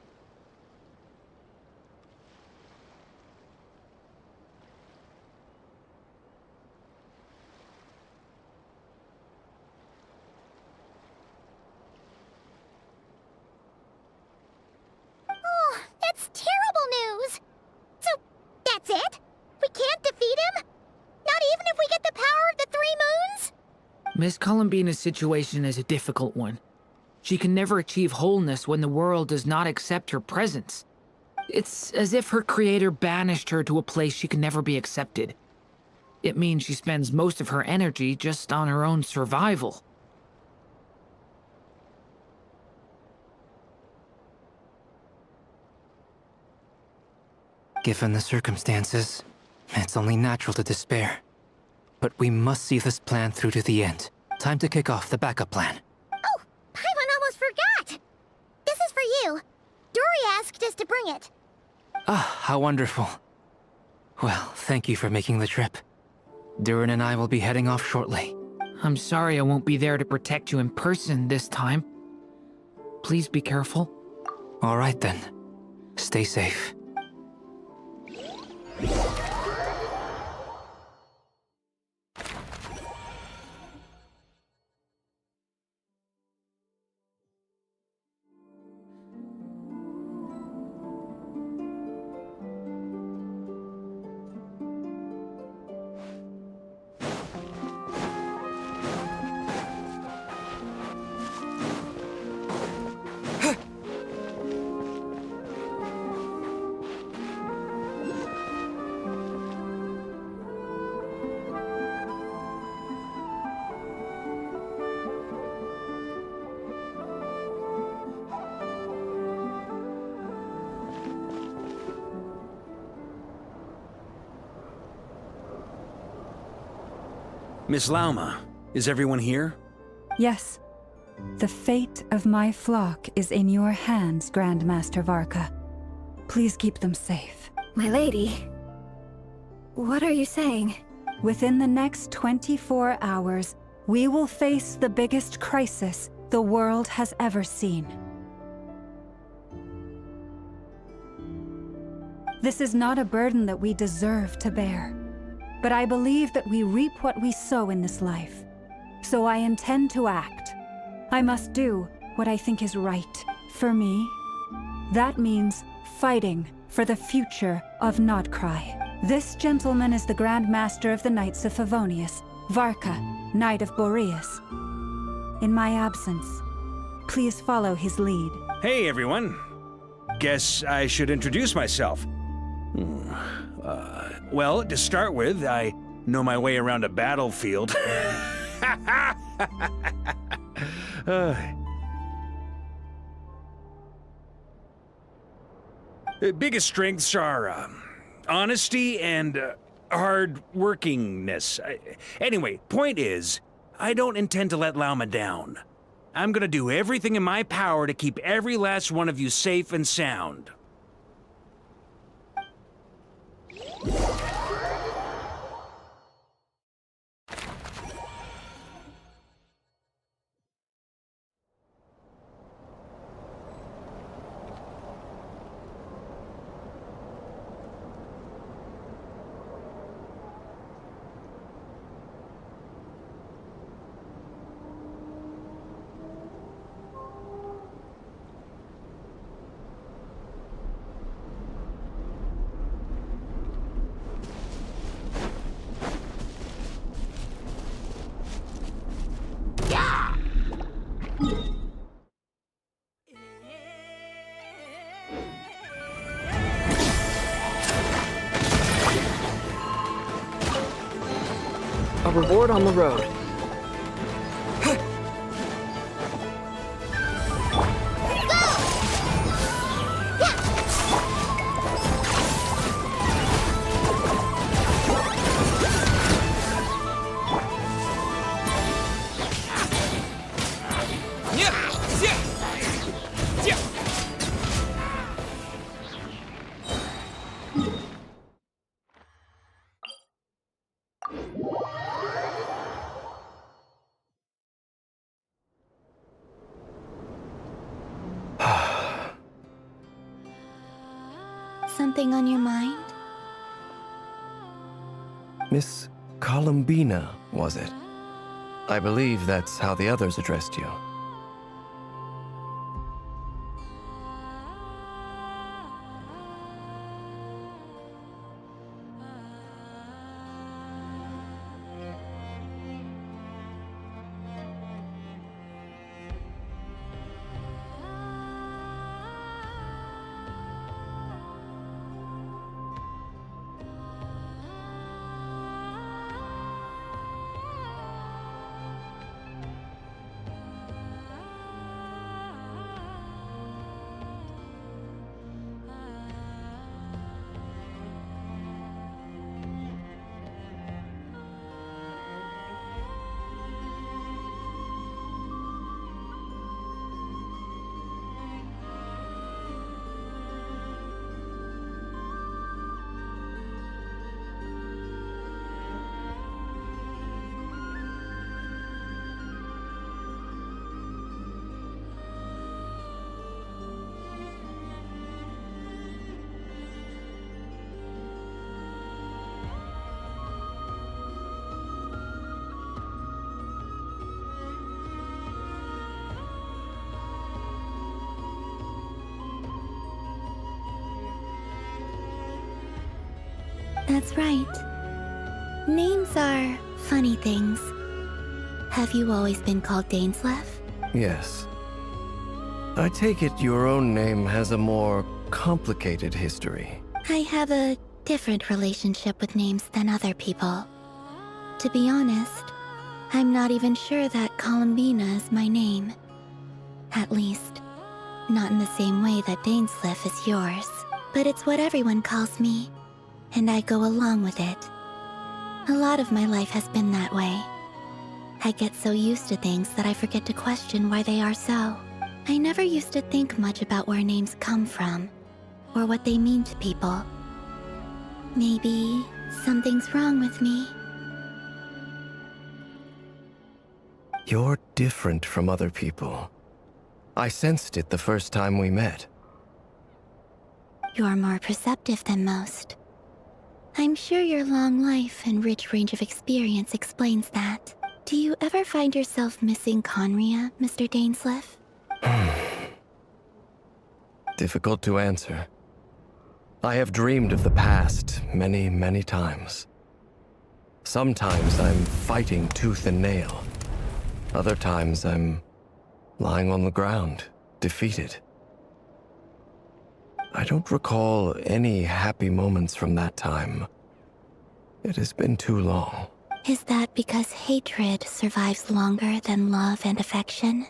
Oh, that's terrible news! So, that's it? We can't defeat him? Not even if we get the power of the Three Moons? Miss Columbina's situation is a difficult one. She can never achieve wholeness when the world does not accept her presence. It's as if her creator banished her to a place she can never be accepted. It means she spends most of her energy just on her own survival. Given the circumstances, it's only natural to despair. But we must see this plan through to the end. Time to kick off the backup plan. Oh, Paimon almost forgot! This is for you. Dory asked us to bring it. Ah, how wonderful. Well, thank you for making the trip. Durin and I will be heading off shortly. I'm sorry I won't be there to protect you in person this time. Please be careful. All right then. Stay safe. Miss Lauma, is everyone here? Yes. The fate of my flock is in your hands, Grandmaster Varka. Please keep them safe. My lady, what are you saying? Within the next 24 hours, we will face the biggest crisis the world has ever seen. This is not a burden that we deserve to bear, but I believe that we reap what we sow in this life. So I intend to act. I must do what I think is right for me. That means fighting for the future of Nodcry. This gentleman is the Grand Master of the Knights of Favonius, Varka, Knight of Boreas. In my absence, please follow his lead. Hey, everyone. Guess I should introduce myself. Well, to start with, I know my way around a battlefield. The biggest strengths are honesty and hard-workingness. Anyway, point is, I don't intend to let Lauma down. I'm gonna do everything in my power to keep every last one of you safe and sound. A reward on the road. Something on your mind? Miss Columbina, was it? I believe that's how the others addressed you. That's right. Names are funny things. Have you always been called Dainsleif? Yes. I take it your own name has a more complicated history. I have a different relationship with names than other people. To be honest, I'm not even sure that Columbina is my name. At least, not in the same way that Dainsleif is yours. But it's what everyone calls me, and I go along with it. A lot of my life has been that way. I get so used to things that I forget to question why they are so. I never used to think much about where names come from, or what they mean to people. Maybe something's wrong with me. You're different from other people. I sensed it the first time we met. You're more perceptive than most. I'm sure your long life and rich range of experience explains that. Do you ever find yourself missing Conria, Mr. Dainsleif? Difficult to answer. I have dreamed of the past many, many times. Sometimes I'm fighting tooth and nail. Other times I'm lying on the ground, defeated. I don't recall any happy moments from that time. It has been too long. Is that because hatred survives longer than love and affection?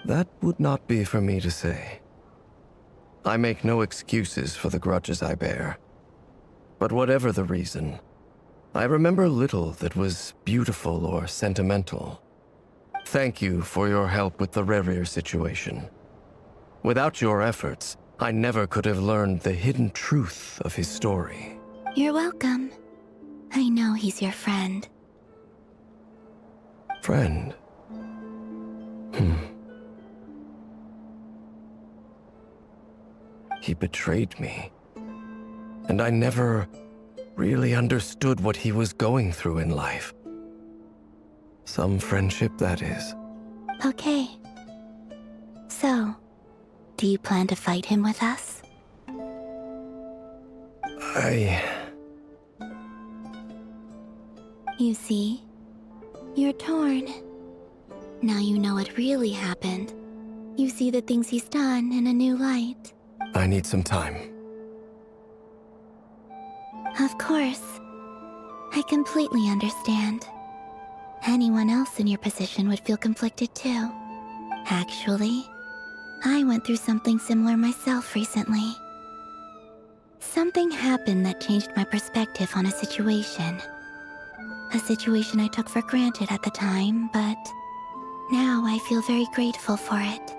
That would not be for me to say. I make no excuses for the grudges I bear. But whatever the reason, I remember little that was beautiful or sentimental. Thank you for your help with the Rerir situation. Without your efforts, I never could have learned the hidden truth of his story. You're welcome. I know he's your friend. Friend? He betrayed me. And I never really understood what he was going through in life. Some friendship, that is. Okay. So, do you plan to fight him with us? You see, you're torn. Now you know what really happened. You see the things he's done in a new light. I need some time. Of course. I completely understand. Anyone else in your position would feel conflicted too. Actually, I went through something similar myself recently. Something happened that changed my perspective on a situation. A situation I took for granted at the time, but now I feel very grateful for it.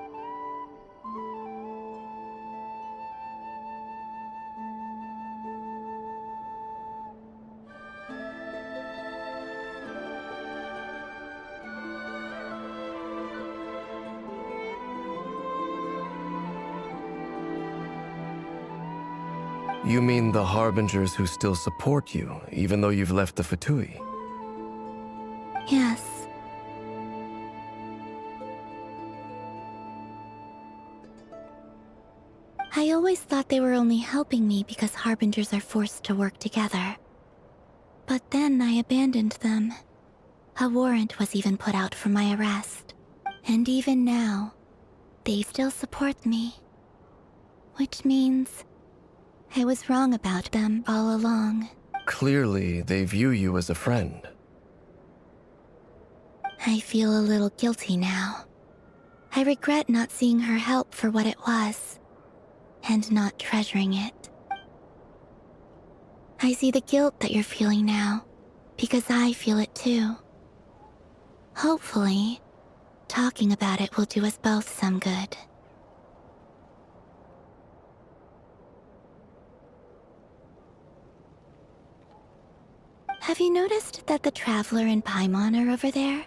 You mean the Harbingers who still support you, even though you've left the Fatui? Yes. I always thought they were only helping me because Harbingers are forced to work together. But then I abandoned them. A warrant was even put out for my arrest. And even now, they still support me. Which means I was wrong about them all along. Clearly, they view you as a friend. I feel a little guilty now. I regret not seeing her help for what it was, and not treasuring it. I see the guilt that you're feeling now, because I feel it too. Hopefully, talking about it will do us both some good. Have you noticed that the Traveler and Paimon are over there?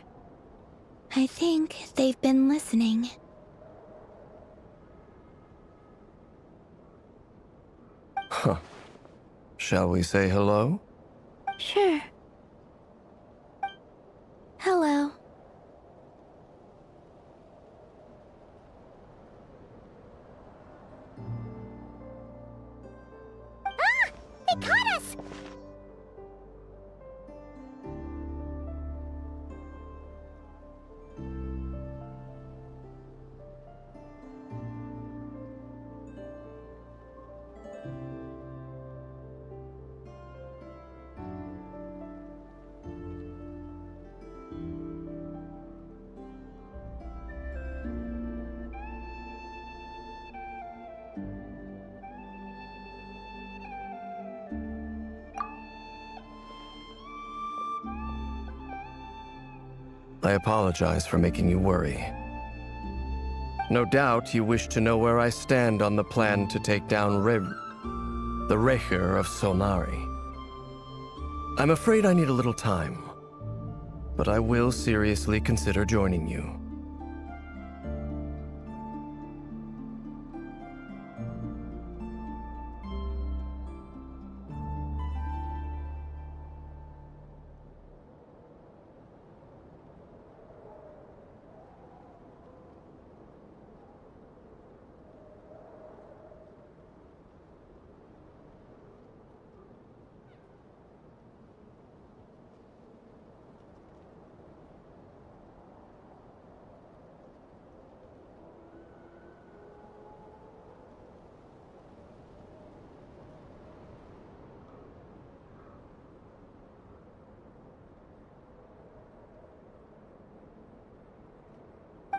I think they've been listening. Huh. Shall we say hello? Sure. Hello. Ah! They caught us! I apologize for making you worry. No doubt you wish to know where I stand on the plan to take down the Recher of Solnari. I'm afraid I need a little time, but I will seriously consider joining you.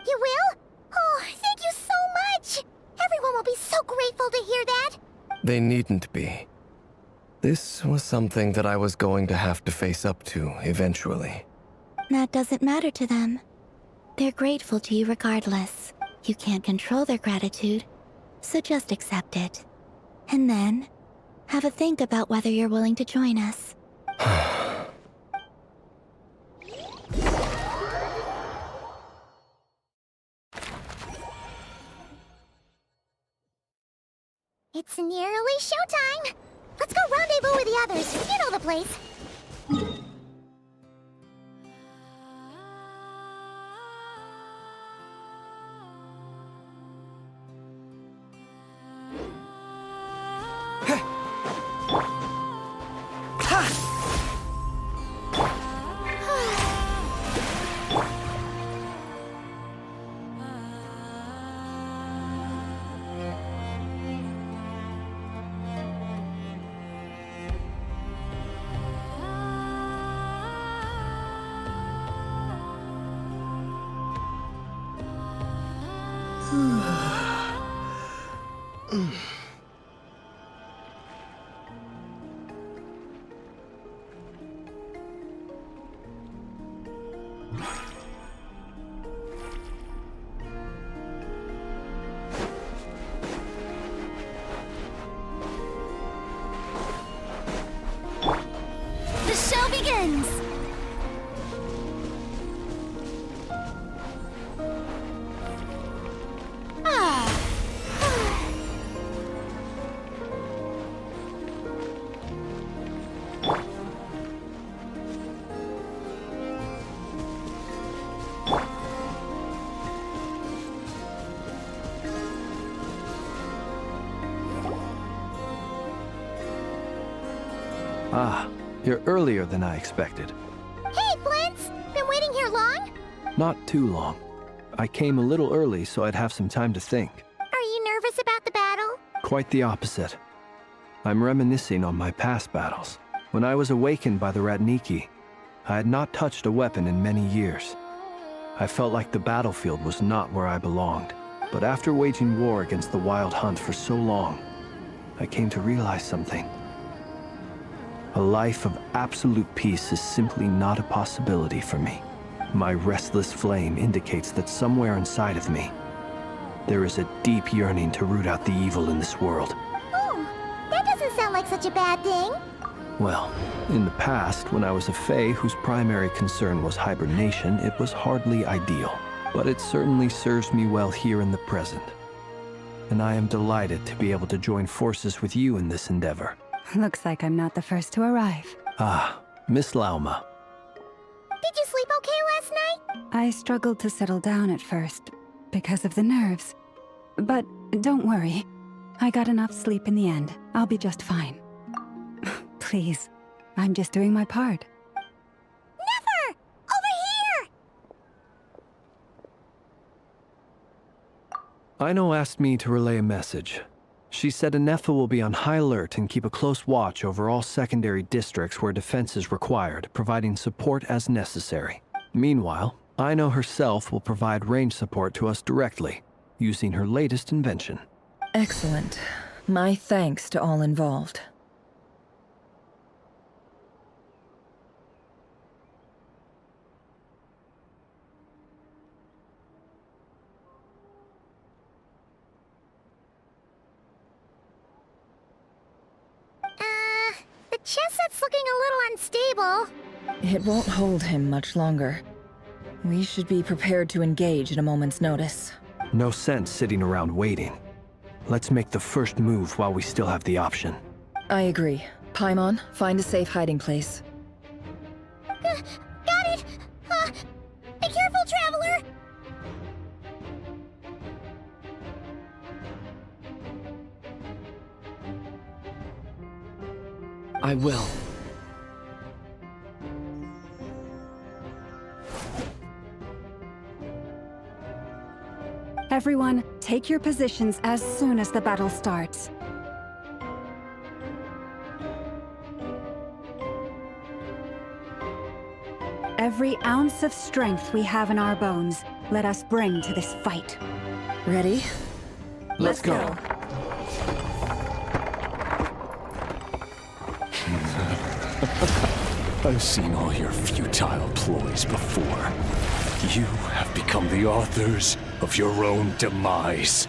You will? Oh, thank you so much! Everyone will be so grateful to hear that! They needn't be. This was something that I was going to have to face up to eventually. That doesn't matter to them. They're grateful to you regardless. You can't control their gratitude, so just accept it. And then, have a think about whether you're willing to join us. It's nearly showtime! Let's go rendezvous with the others. You know the place. The show begins! Ah, you're earlier than I expected. Hey, Flint's! Been waiting here long? Not too long. I came a little early so I'd have some time to think. Are you nervous about the battle? Quite the opposite. I'm reminiscing on my past battles. When I was awakened by the Ratniki, I had not touched a weapon in many years. I felt like the battlefield was not where I belonged. But after waging war against the Wild Hunt for so long, I came to realize something. A life of absolute peace is simply not a possibility for me. My restless flame indicates that somewhere inside of me, there is a deep yearning to root out the evil in this world. Oh, that doesn't sound like such a bad thing. Well, in the past, when I was a Fae whose primary concern was hibernation, it was hardly ideal. But it certainly serves me well here in the present. And I am delighted to be able to join forces with you in this endeavor. Looks like I'm not the first to arrive. Ah, Miss Lauma. Did you sleep okay last night? I struggled to settle down at first, because of the nerves. But don't worry. I got enough sleep in the end. I'll be just fine. Please, I'm just doing my part. Never! Over here! Aino asked me to relay a message. She said Anefa will be on high alert and keep a close watch over all secondary districts where defense is required, providing support as necessary. Meanwhile, Aino herself will provide range support to us directly, using her latest invention. Excellent. My thanks to all involved. chest set's looking a little unstable. It won't hold him much longer. We should be prepared to engage at a moment's notice. No sense sitting around waiting. Let's make the first move while we still have the option. I agree. Paimon, find a safe hiding place. Got it! Be careful, Traveler! I will. Everyone, take your positions as soon as the battle starts. Every ounce of strength we have in our bones, let us bring to this fight. Ready? Let's go. I've seen all your futile ploys before. You have become the authors of your own demise.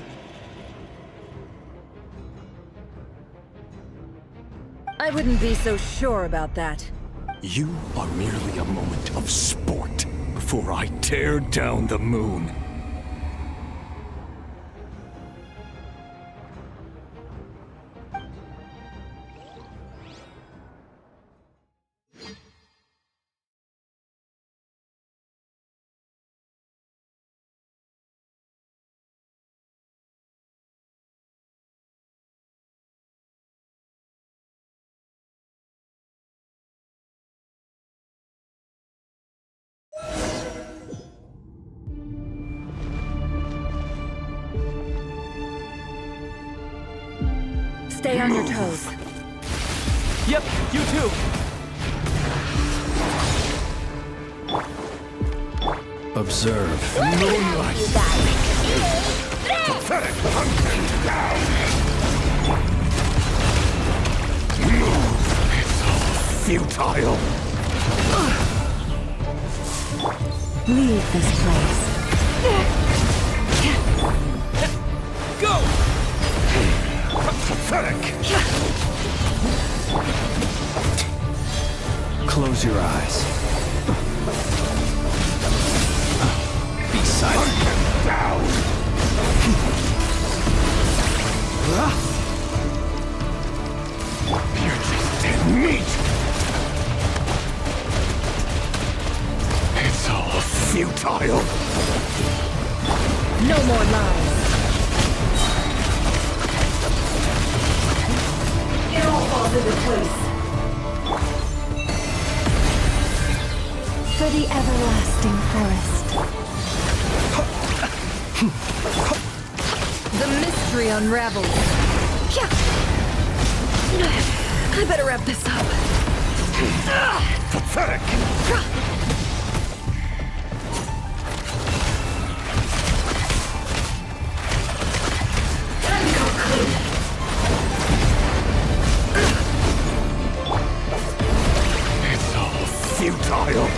I wouldn't be so sure about that. You are merely a moment of sport before I tear down the moon. Stay on your toes. Yep, you too. Observe. Moonlight! Pathetic hunting down! It's all futile! Leave this place. Go! Pathetic! Close your eyes. Be silent. Down! You're just dead meat! It's all futile! No more lies. It all falls into place. For the everlasting forest. The mystery unravels. I better wrap this up. Pathetic! Time to go clean. It's all futile!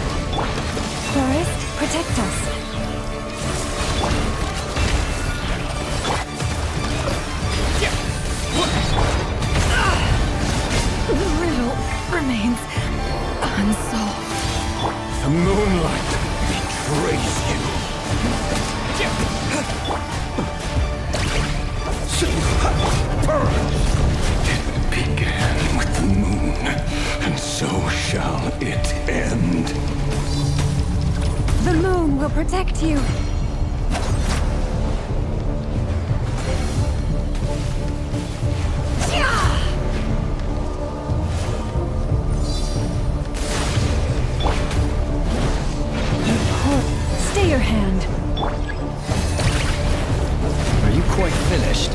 Forest, protect us. The riddle remains unsolved. The moonlight betrays you. It began with the moon, and so shall it end. The moon will protect you. Stay your hand. Are you quite finished?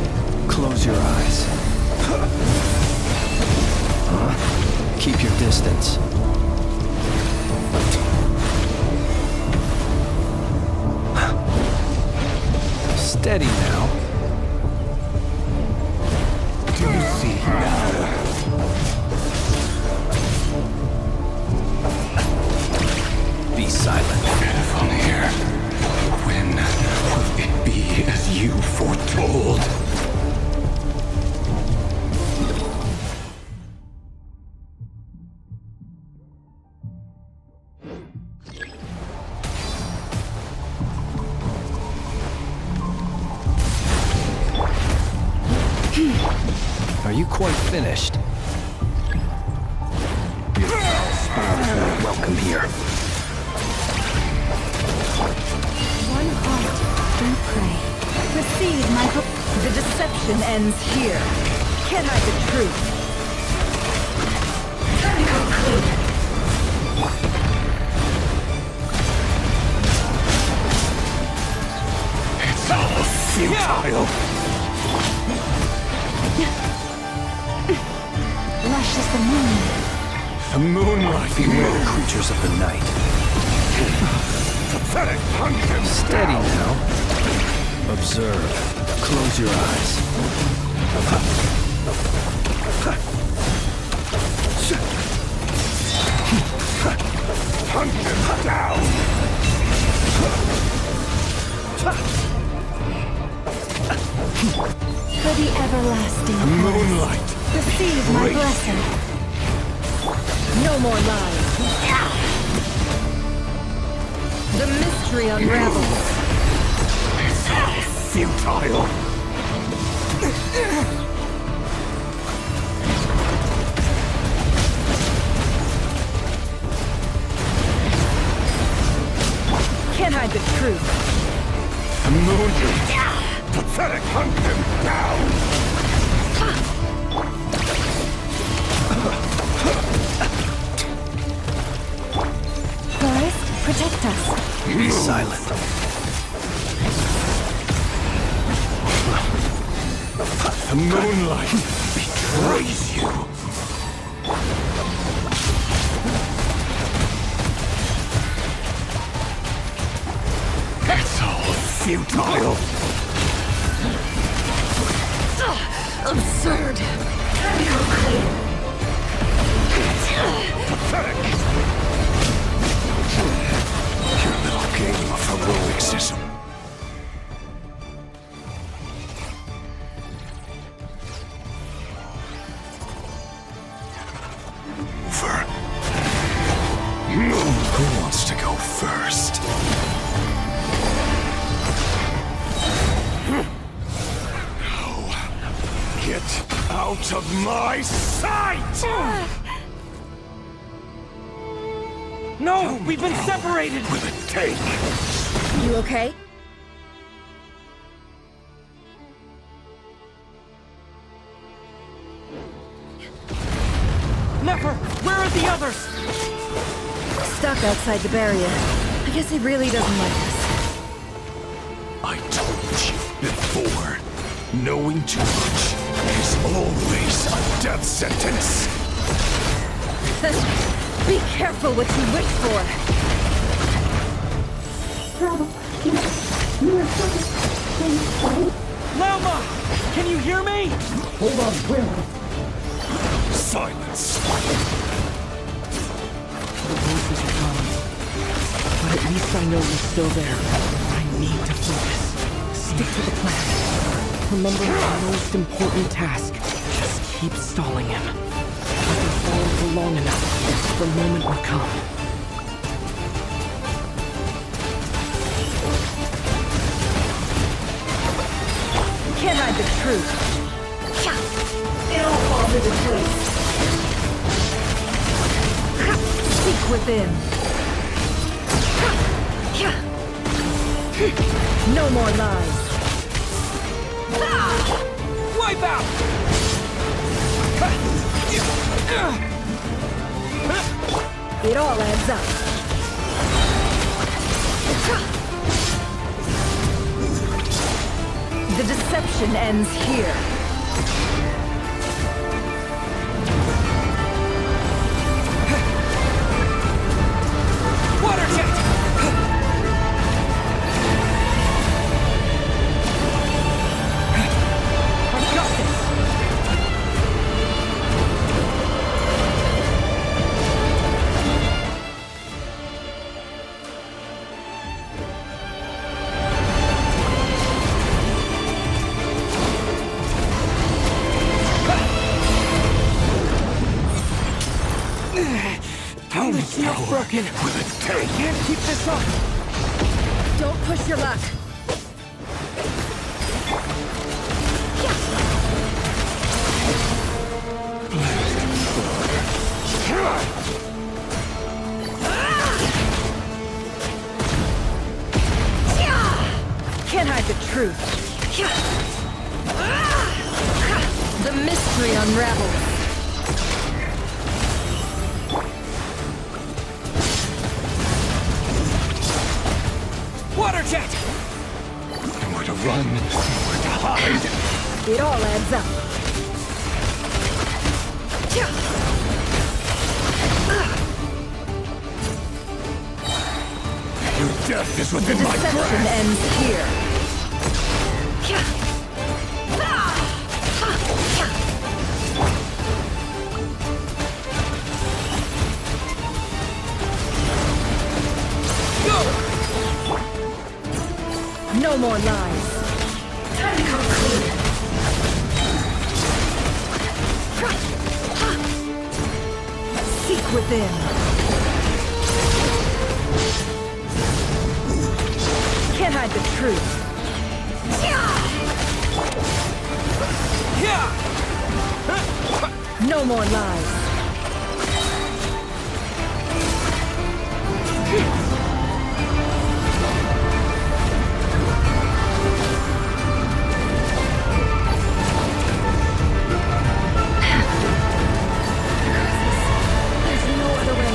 Close your eyes. Keep your distance. Steady now. Do you see now? Be silent. From here, when will it be as you foretold? quite finished. Your foul spores are welcome here. One heart, we pray. Receive my hope. The deception ends here. Can't hide the truth. It's all futile. Lush as the moon. The moonlight. Beware, creatures of the night. Pathetic pumpkin. Steady now. Observe. Close your eyes. Pumpkin down. For the everlasting. The moonlight. Receive my blessing. No more lies. The mystery unravels. It's all futile. Can't hide the truth. The moonlight. Pathetic pumpkin down. Forest, protect us. Be silent. The moonlight betrays you. It's all futile. Absurd. Pathetic. Your little game of heroicism. Over. Who wants to go first? Get out of my sight! No, we've been separated! Will it take? You okay? Never! Where are the others? Stuck outside the barrier. I guess he really doesn't like us. I told you before, knowing too much is always a death sentence. Be careful what you wish for. Lelma! Can you hear me? Hold on, Will. Silence. The voices are gone. But at least I know you're still there. I need to focus. Stick to the plan. Remember our most important task. Just keep stalling him. I can follow for long enough. The moment will come. Can't hide the truth. It all falls into place. Seek within. No more lies. Wipe out! It all adds up. The deception ends here. Water jet! I've got this. The shield's broken. Will it take? Can't keep this up. Don't push your luck. Can't hide the truth. The mystery unravels. Water jet! Nowhere to run, nowhere to hide. It all adds up. Your death is within my Deception grasp. ends here. No more lies. Time to come clean. Seek within. Can't hide the truth. No more lies. There's no other way.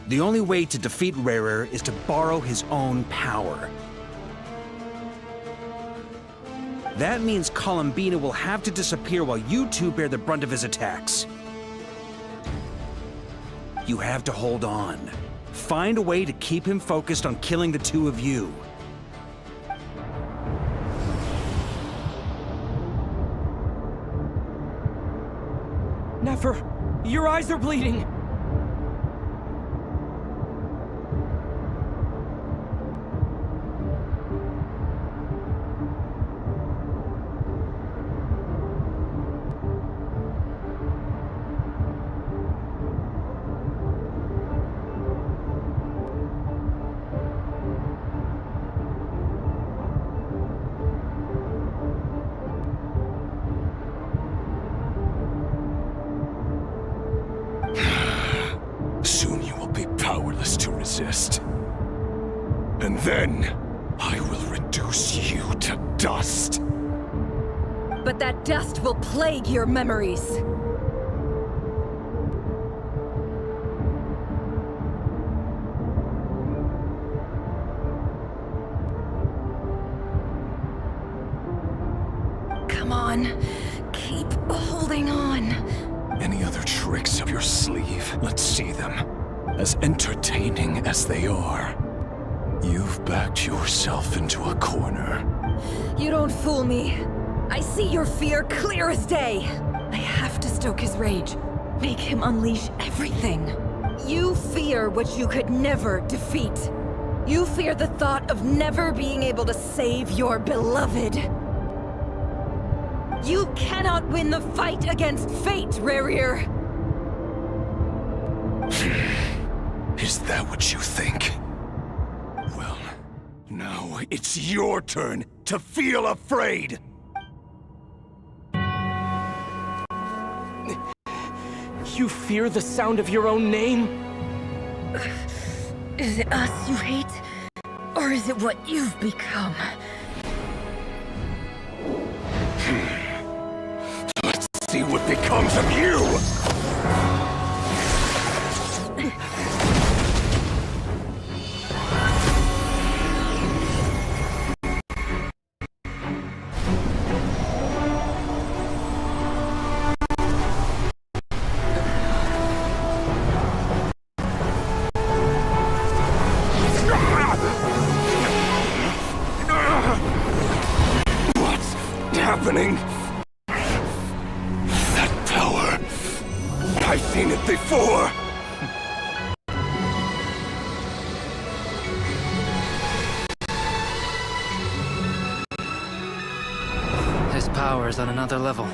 The only way to defeat Rarer is to borrow his own power. That means Columbina will have to disappear while you two bear the brunt of his attacks. You have to hold on. Find a way to keep him focused on killing the two of you. Nefer, your eyes are bleeding. Soon you will be powerless to resist. And then, I will reduce you to dust. But that dust will plague your memories. Come on, keep holding on. Any other tricks up your sleeve? Let's see them. As entertaining as they are. You've backed yourself into a corner. You don't fool me. I see your fear clear as day. I have to stoke his rage. Make him unleash everything. You fear what you could never defeat. You fear the thought of never being able to save your beloved. You cannot win the fight against fate, Rarir. Is that what you think? Well, now it's your turn to feel afraid! You fear the sound of your own name? Is it us you hate? Or is it what you've become? Let's see what becomes of you! What's happening? That power is on another level.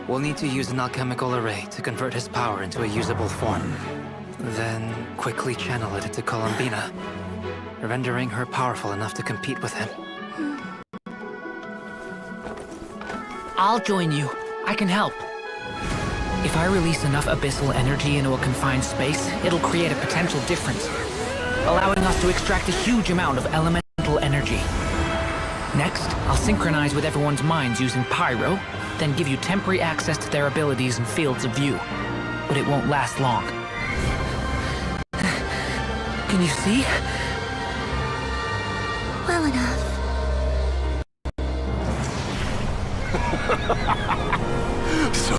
We'll need to use an alchemical array to convert his power into a usable form. Then quickly channel it into Columbina, rendering her powerful enough to compete with him. I'll join you. I can help. If I release enough abyssal energy into a confined space, it'll create a potential difference, allowing us to extract a huge amount of elemental energy. Next, I'll synchronize with everyone's minds using Pyro, then give you temporary access to their abilities and fields of view. But it won't last long. Can you see? Well enough. So,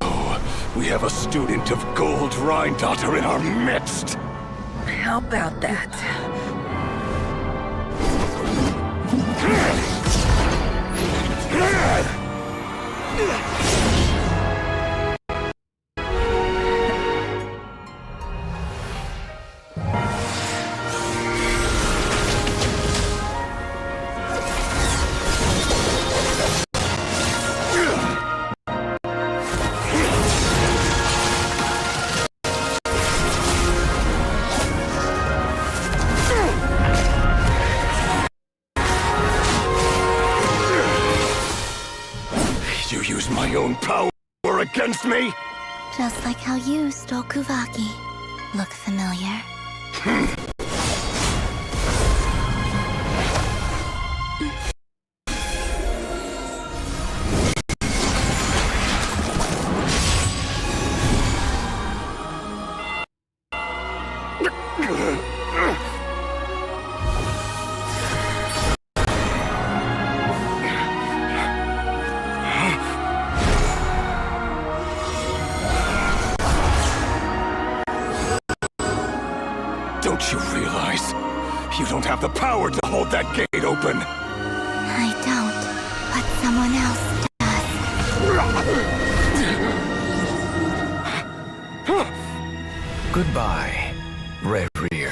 we have a student of Gold Rhine-Daughter in our midst. How about that? You use my own power against me? Just like how you stole Kuvaki. Look familiar? Don't you realize? You don't have the power to hold that gate open. I don't, but someone else does. Goodbye, Reverie.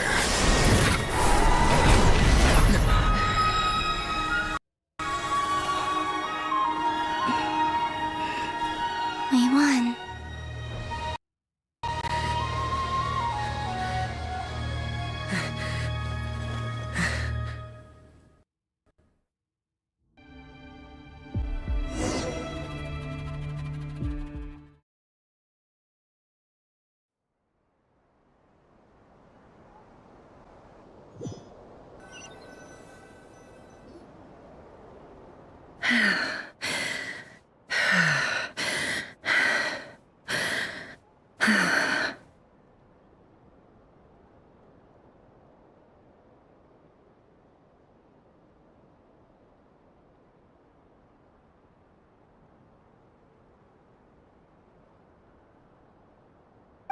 We won.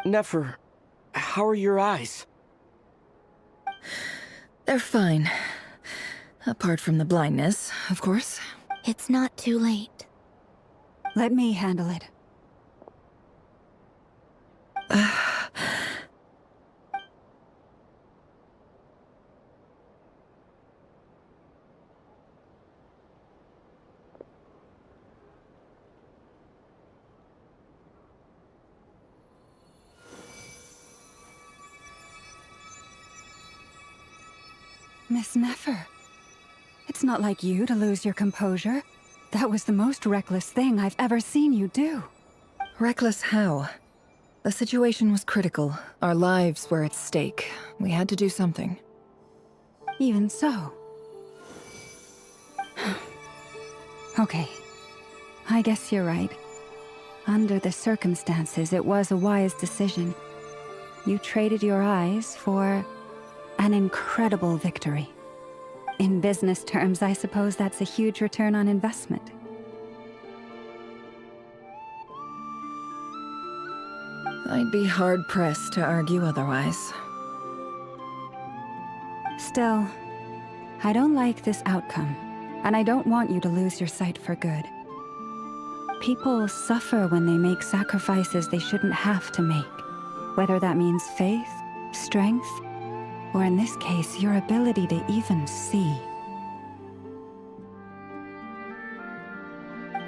Nefer, how are your eyes? They're fine. Apart from the blindness, of course. It's not too late. Let me handle it. Miss Nefer, it's not like you to lose your composure. That was the most reckless thing I've ever seen you do. Reckless how? The situation was critical. Our lives were at stake. We had to do something. Even so. Okay. I guess you're right. Under the circumstances, it was a wise decision. You traded your eyes for an incredible victory. In business terms, I suppose that's a huge return on investment. I'd be hard-pressed to argue otherwise. Still, I don't like this outcome, and I don't want you to lose your sight for good. People suffer when they make sacrifices they shouldn't have to make, whether that means faith, strength, or in this case, your ability to even see.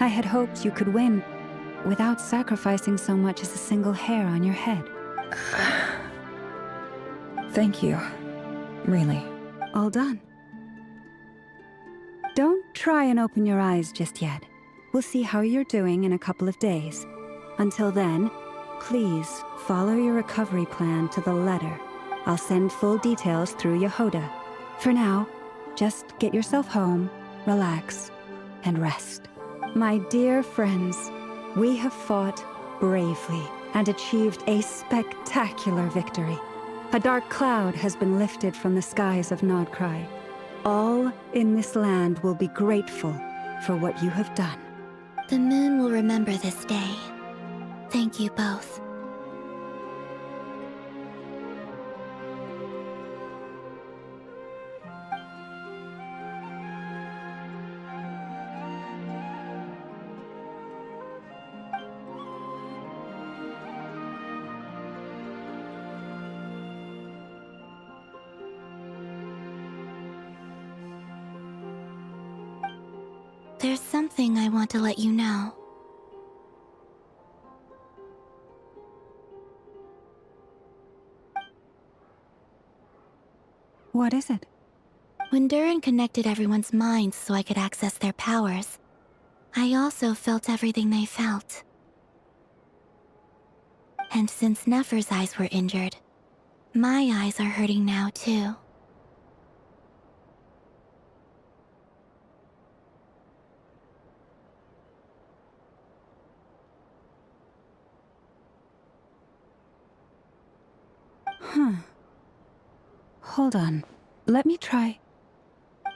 I had hoped you could win without sacrificing so much as a single hair on your head. Thank you. Really. All done. Don't try and open your eyes just yet. We'll see how you're doing in a couple of days. Until then, please follow your recovery plan to the letter. I'll send full details through Yehoda. For now, just get yourself home, relax, and rest. My dear friends, we have fought bravely and achieved a spectacular victory. A dark cloud has been lifted from the skies of Nodcry. All in this land will be grateful for what you have done. The moon will remember this day. Thank you both. There's something I want to let you know. What is it? When Durin connected everyone's minds so I could access their powers, I also felt everything they felt. And since Nefer's eyes were injured, my eyes are hurting now too. Hold on. Let me try.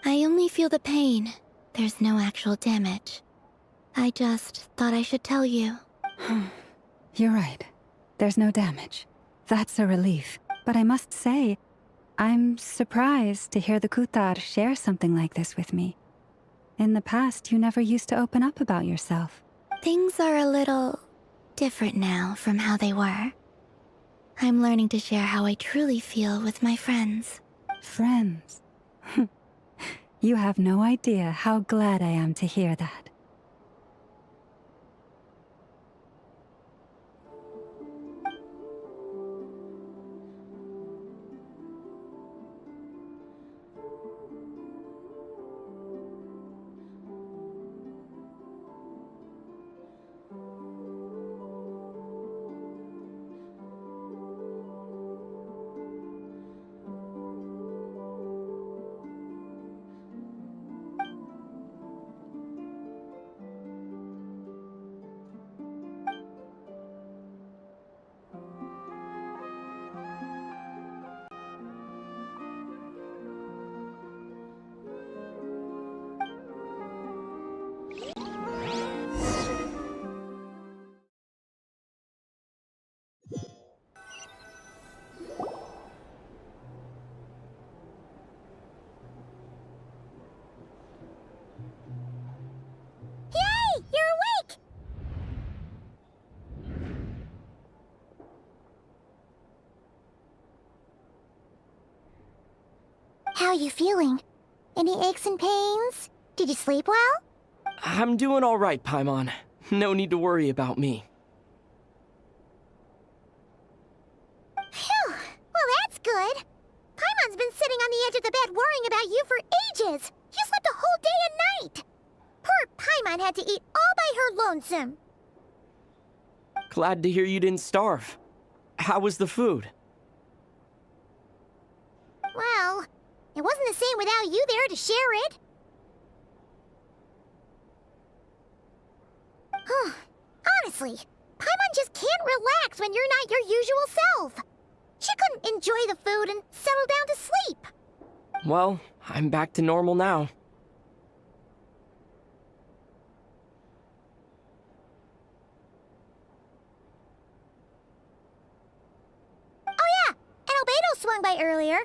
I only feel the pain. There's no actual damage. I just thought I should tell you. You're right. There's no damage. That's a relief. But I must say, I'm surprised to hear the Kutar share something like this with me. In the past, you never used to open up about yourself. Things are a little different now from how they were. I'm learning to share how I truly feel with my friends. Friends? You have no idea how glad I am to hear that. How you feeling? Any aches and pains? Did you sleep well? I'm doing all right, Paimon. No need to worry about me. Phew! Well, that's good. Paimon's been sitting on the edge of the bed worrying about you for ages. You slept a whole day and night. Poor Paimon had to eat all by her lonesome. Glad to hear you didn't starve. How was the food? Well, it wasn't the same without you there to share it. Honestly, Paimon just can't relax when you're not your usual self. She couldn't enjoy the food and settle down to sleep. Well, I'm back to normal now. Oh yeah, and Albedo swung by earlier.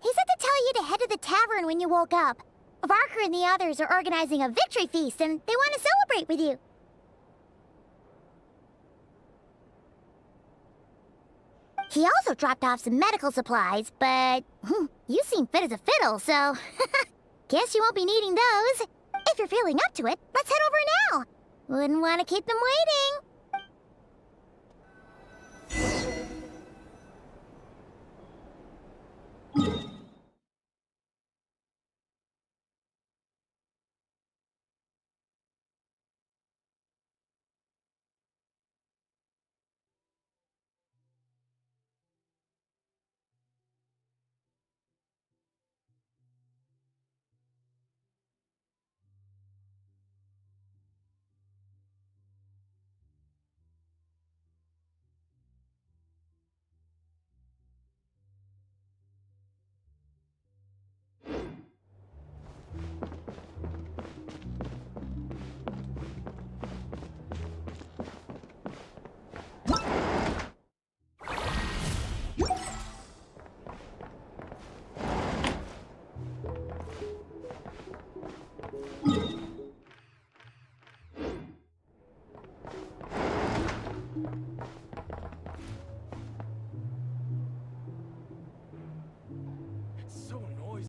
He said to tell you to head to the tavern when you woke up. Varker and the others are organizing a victory feast and they want to celebrate with you. He also dropped off some medical supplies, but you seem fit as a fiddle, so guess you won't be needing those. If you're feeling up to it, let's head over now. Wouldn't want to keep them waiting.